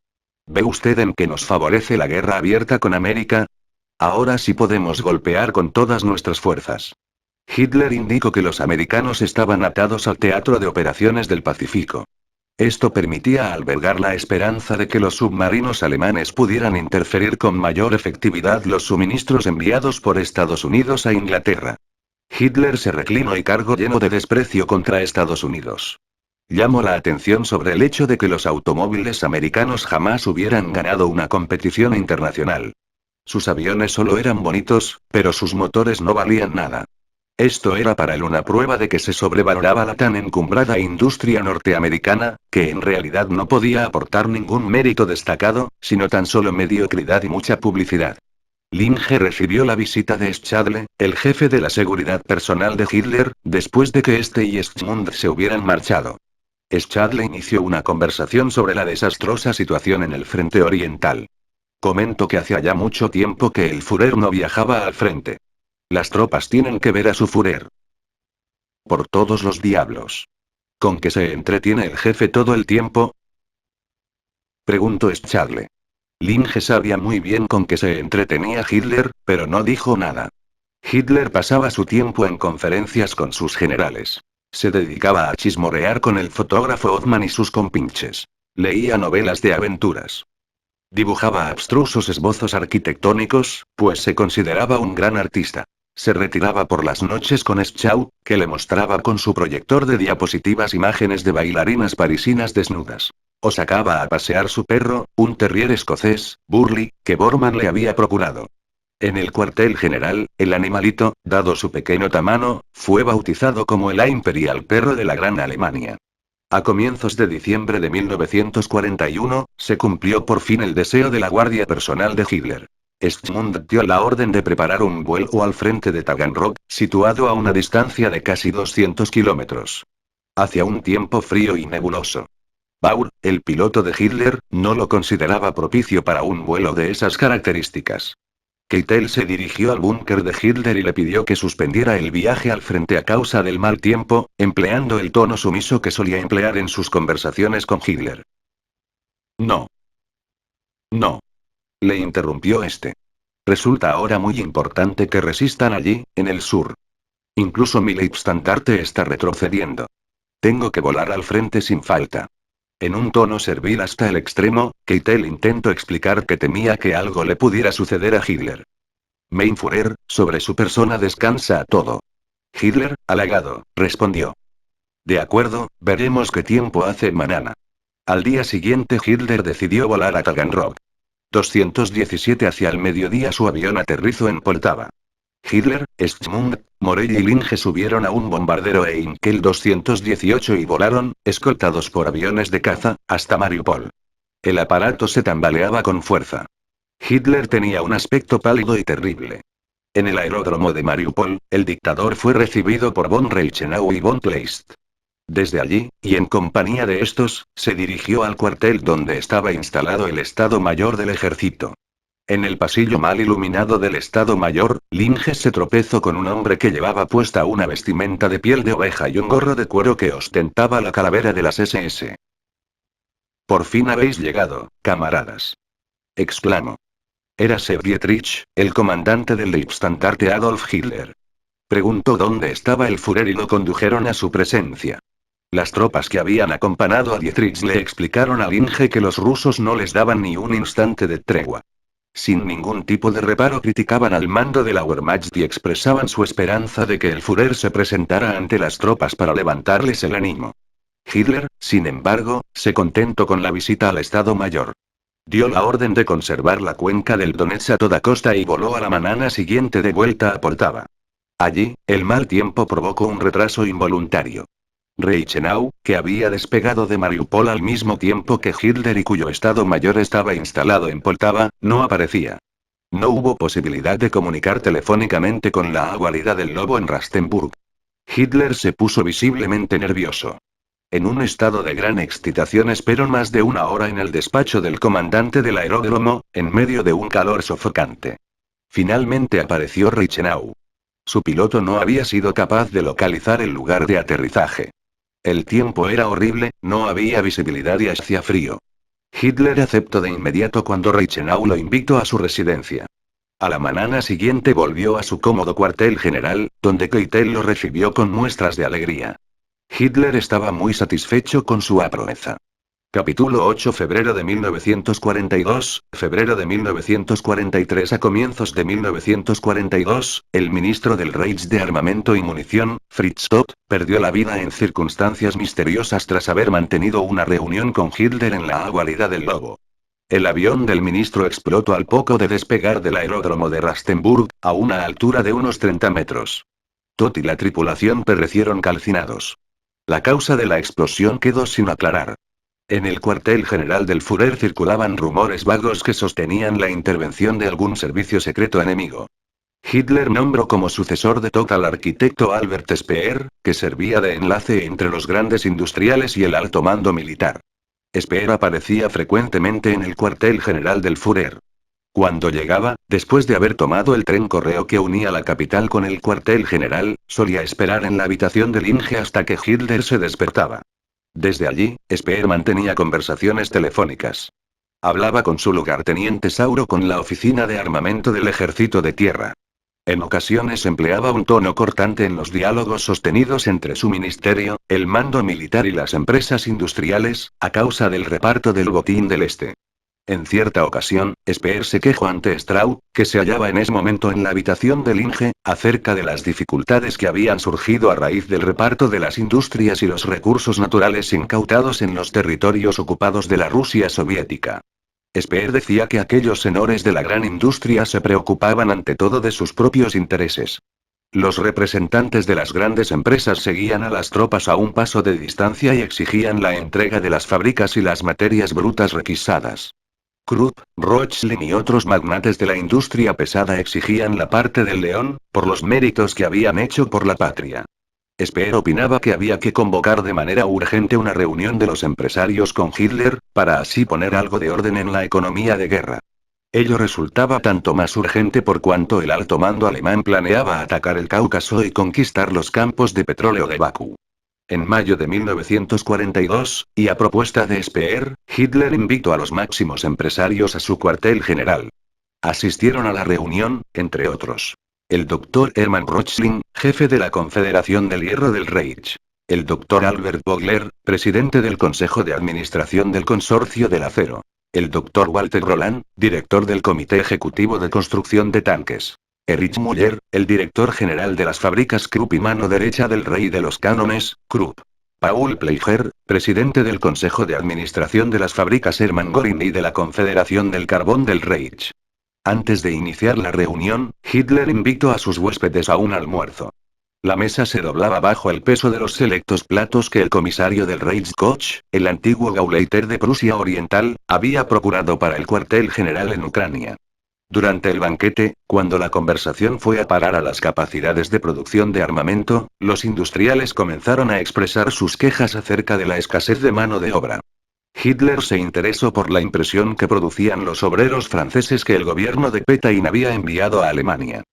S1: ¿Ve usted en qué nos favorece la guerra abierta con América? Ahora sí podemos golpear con todas nuestras fuerzas. Hitler indicó que los americanos estaban atados al teatro de operaciones del Pacífico. Esto permitía albergar la esperanza de que los submarinos alemanes pudieran interferir con mayor efectividad los suministros enviados por Estados Unidos a Inglaterra. Hitler se reclinó y cargó lleno de desprecio contra Estados Unidos. Llamó la atención sobre el hecho de que los automóviles americanos jamás hubieran ganado una competición internacional. Sus aviones solo eran bonitos, pero sus motores no valían nada. Esto era para él una prueba de que se sobrevaloraba la tan encumbrada industria norteamericana, que en realidad no podía aportar ningún mérito destacado, sino tan solo mediocridad y mucha publicidad. Linge recibió la visita de Schadle, el jefe de la seguridad personal de Hitler, después de que este y Schmundt se hubieran marchado. Schadle inició una conversación sobre la desastrosa situación en el frente oriental. Comentó que hacía ya mucho tiempo que el Führer no viajaba al frente. Las tropas tienen que ver a su Führer. Por todos los diablos. ¿Con qué se entretiene el jefe todo el tiempo? Preguntó Schadle. Linge sabía muy bien con qué se entretenía Hitler, pero no dijo nada. Hitler pasaba su tiempo en conferencias con sus generales. Se dedicaba a chismorrear con el fotógrafo Othman y sus compinches. Leía novelas de aventuras. Dibujaba abstrusos esbozos arquitectónicos, pues se consideraba un gran artista. Se retiraba por las noches con Schaut, que le mostraba con su proyector de diapositivas imágenes de bailarinas parisinas desnudas. O sacaba a pasear su perro, un terrier escocés, Burley, que Bormann le había procurado. En el cuartel general, el animalito, dado su pequeño tamaño, fue bautizado como el Imperial Perro de la Gran Alemania. A comienzos de diciembre de 1941, se cumplió por fin el deseo de la guardia personal de Hitler. Schmundt dio la orden de preparar un vuelo al frente de Taganrog, situado a una distancia de casi 200 kilómetros. Hacia un tiempo frío y nebuloso. Baur, el piloto de Hitler, no lo consideraba propicio para un vuelo de esas características. Keitel se dirigió al búnker de Hitler y le pidió que suspendiera el viaje al frente a causa del mal tiempo, empleando el tono sumiso que solía emplear en sus conversaciones con Hitler. No. No. Le interrumpió este. Resulta ahora muy importante que resistan allí, en el sur. Incluso mi Leibstandarte está retrocediendo. Tengo que volar al frente sin falta. En un tono servil hasta el extremo, Keitel intentó explicar que temía que algo le pudiera suceder a Hitler. Mein Führer, sobre su persona descansa todo. Hitler, halagado, respondió. De acuerdo, veremos qué tiempo hace mañana. Al día siguiente Hitler decidió volar a Taganrog. 217 hacia el mediodía su avión aterrizó en Poltava. Hitler, Schmund, Morell y Linge subieron a un bombardero Heinkel 218 y volaron, escoltados por aviones de caza, hasta Mariupol. El aparato se tambaleaba con fuerza. Hitler tenía un aspecto pálido y terrible. En el aeródromo de Mariupol, el dictador fue recibido por von Reichenau y von Kleist. Desde allí, y en compañía de estos, se dirigió al cuartel donde estaba instalado el Estado Mayor del Ejército. En el pasillo mal iluminado del Estado Mayor, Linge se tropezó con un hombre que llevaba puesta una vestimenta de piel de oveja y un gorro de cuero que ostentaba la calavera de las SS. Por fin habéis llegado, camaradas. Exclamó. Era Sepp Dietrich, el comandante del Leibstandarte Adolf Hitler. Preguntó dónde estaba el Führer y lo condujeron a su presencia. Las tropas que habían acompañado a Dietrich le explicaron a Linge que los rusos no les daban ni un instante de tregua. Sin ningún tipo de reparo criticaban al mando de la Wehrmacht y expresaban su esperanza de que el Führer se presentara ante las tropas para levantarles el ánimo. Hitler, sin embargo, se contentó con la visita al Estado Mayor. Dio la orden de conservar la cuenca del Donetsk a toda costa y voló a la mañana siguiente de vuelta a Poltava. Allí, el mal tiempo provocó un retraso involuntario. Reichenau, que había despegado de Mariupol al mismo tiempo que Hitler y cuyo Estado Mayor estaba instalado en Poltava, no aparecía. No hubo posibilidad de comunicar telefónicamente con la guarida del lobo en Rastenburg. Hitler se puso visiblemente nervioso. En un estado de gran excitación esperó más de una hora en el despacho del comandante del aeródromo, en medio de un calor sofocante. Finalmente apareció Reichenau. Su piloto no había sido capaz de localizar el lugar de aterrizaje. El tiempo era horrible, no había visibilidad y hacía frío. Hitler aceptó de inmediato cuando Reichenau lo invitó a su residencia. A la mañana siguiente volvió a su cómodo cuartel general, donde Keitel lo recibió con muestras de alegría. Hitler estaba muy satisfecho con su proeza. Capítulo 8 Febrero de 1942, febrero de 1943. A comienzos de 1942, el ministro del Reich de Armamento y Munición, Fritz Todt, perdió la vida en circunstancias misteriosas tras haber mantenido una reunión con Hitler en la guarida del lobo. El avión del ministro explotó al poco de despegar del aeródromo de Rastenburg, a una altura de unos 30 metros. Todt y la tripulación perecieron calcinados. La causa de la explosión quedó sin aclarar. En el cuartel general del Führer circulaban rumores vagos que sostenían la intervención de algún servicio secreto enemigo. Hitler nombró como sucesor de Todt al arquitecto Albert Speer, que servía de enlace entre los grandes industriales y el alto mando militar. Speer aparecía frecuentemente en el cuartel general del Führer. Cuando llegaba, después de haber tomado el tren correo que unía la capital con el cuartel general, solía esperar en la habitación del Inge hasta que Hitler se despertaba. Desde allí, Speer mantenía conversaciones telefónicas. Hablaba con su lugarteniente Sauro con la oficina de armamento del ejército de tierra. En ocasiones empleaba un tono cortante en los diálogos sostenidos entre su ministerio, el mando militar y las empresas industriales, a causa del reparto del botín del Este. En cierta ocasión, Speer se quejó ante Straub, que se hallaba en ese momento en la habitación del Inge, acerca de las dificultades que habían surgido a raíz del reparto de las industrias y los recursos naturales incautados en los territorios ocupados de la Rusia soviética. Speer decía que aquellos señores de la gran industria se preocupaban ante todo de sus propios intereses. Los representantes de las grandes empresas seguían a las tropas a un paso de distancia y exigían la entrega de las fábricas y las materias brutas requisadas. Krupp, Rochlin y otros magnates de la industria pesada exigían la parte del león, por los méritos que habían hecho por la patria. Speer opinaba que había que convocar de manera urgente una reunión de los empresarios con Hitler, para así poner algo de orden en la economía de guerra. Ello resultaba tanto más urgente por cuanto el alto mando alemán planeaba atacar el Cáucaso y conquistar los campos de petróleo de Bakú. En mayo de 1942, y a propuesta de Speer, Hitler invitó a los máximos empresarios a su cuartel general. Asistieron a la reunión, entre otros, el Dr. Hermann Röchling, jefe de la Confederación del Hierro del Reich. El Dr. Albert Vogler, presidente del Consejo de Administración del Consorcio del Acero. El Dr. Walter Roland, director del Comité Ejecutivo de Construcción de Tanques. Erich Müller, el director general de las fábricas Krupp y mano derecha del rey de los cánones, Krupp. Paul Pleicher, presidente del Consejo de Administración de las fábricas Hermann Göring y de la Confederación del Carbón del Reich. Antes de iniciar la reunión, Hitler invitó a sus huéspedes a un almuerzo. La mesa se doblaba bajo el peso de los selectos platos que el comisario del Reichskoch, el antiguo Gauleiter de Prusia Oriental, había procurado para el cuartel general en Ucrania. Durante el banquete, cuando la conversación fue a parar a las capacidades de producción de armamento, los industriales comenzaron a expresar sus quejas acerca de la escasez de mano de obra. Hitler se interesó por la impresión que producían los obreros franceses que el gobierno de Pétain había enviado a Alemania.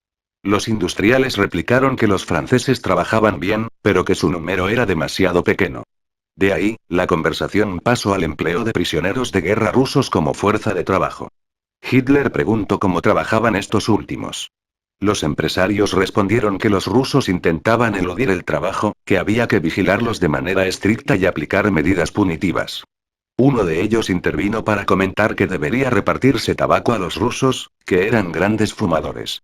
S1: Los industriales replicaron que los franceses trabajaban bien, pero que su número era demasiado pequeño. De ahí, la conversación pasó al empleo de prisioneros de guerra rusos como fuerza de trabajo. Hitler preguntó cómo trabajaban estos últimos. Los empresarios respondieron que los rusos intentaban eludir el trabajo, que había que vigilarlos de manera estricta y aplicar medidas punitivas. Uno de ellos intervino para comentar que debería repartirse tabaco a los rusos, que eran grandes fumadores.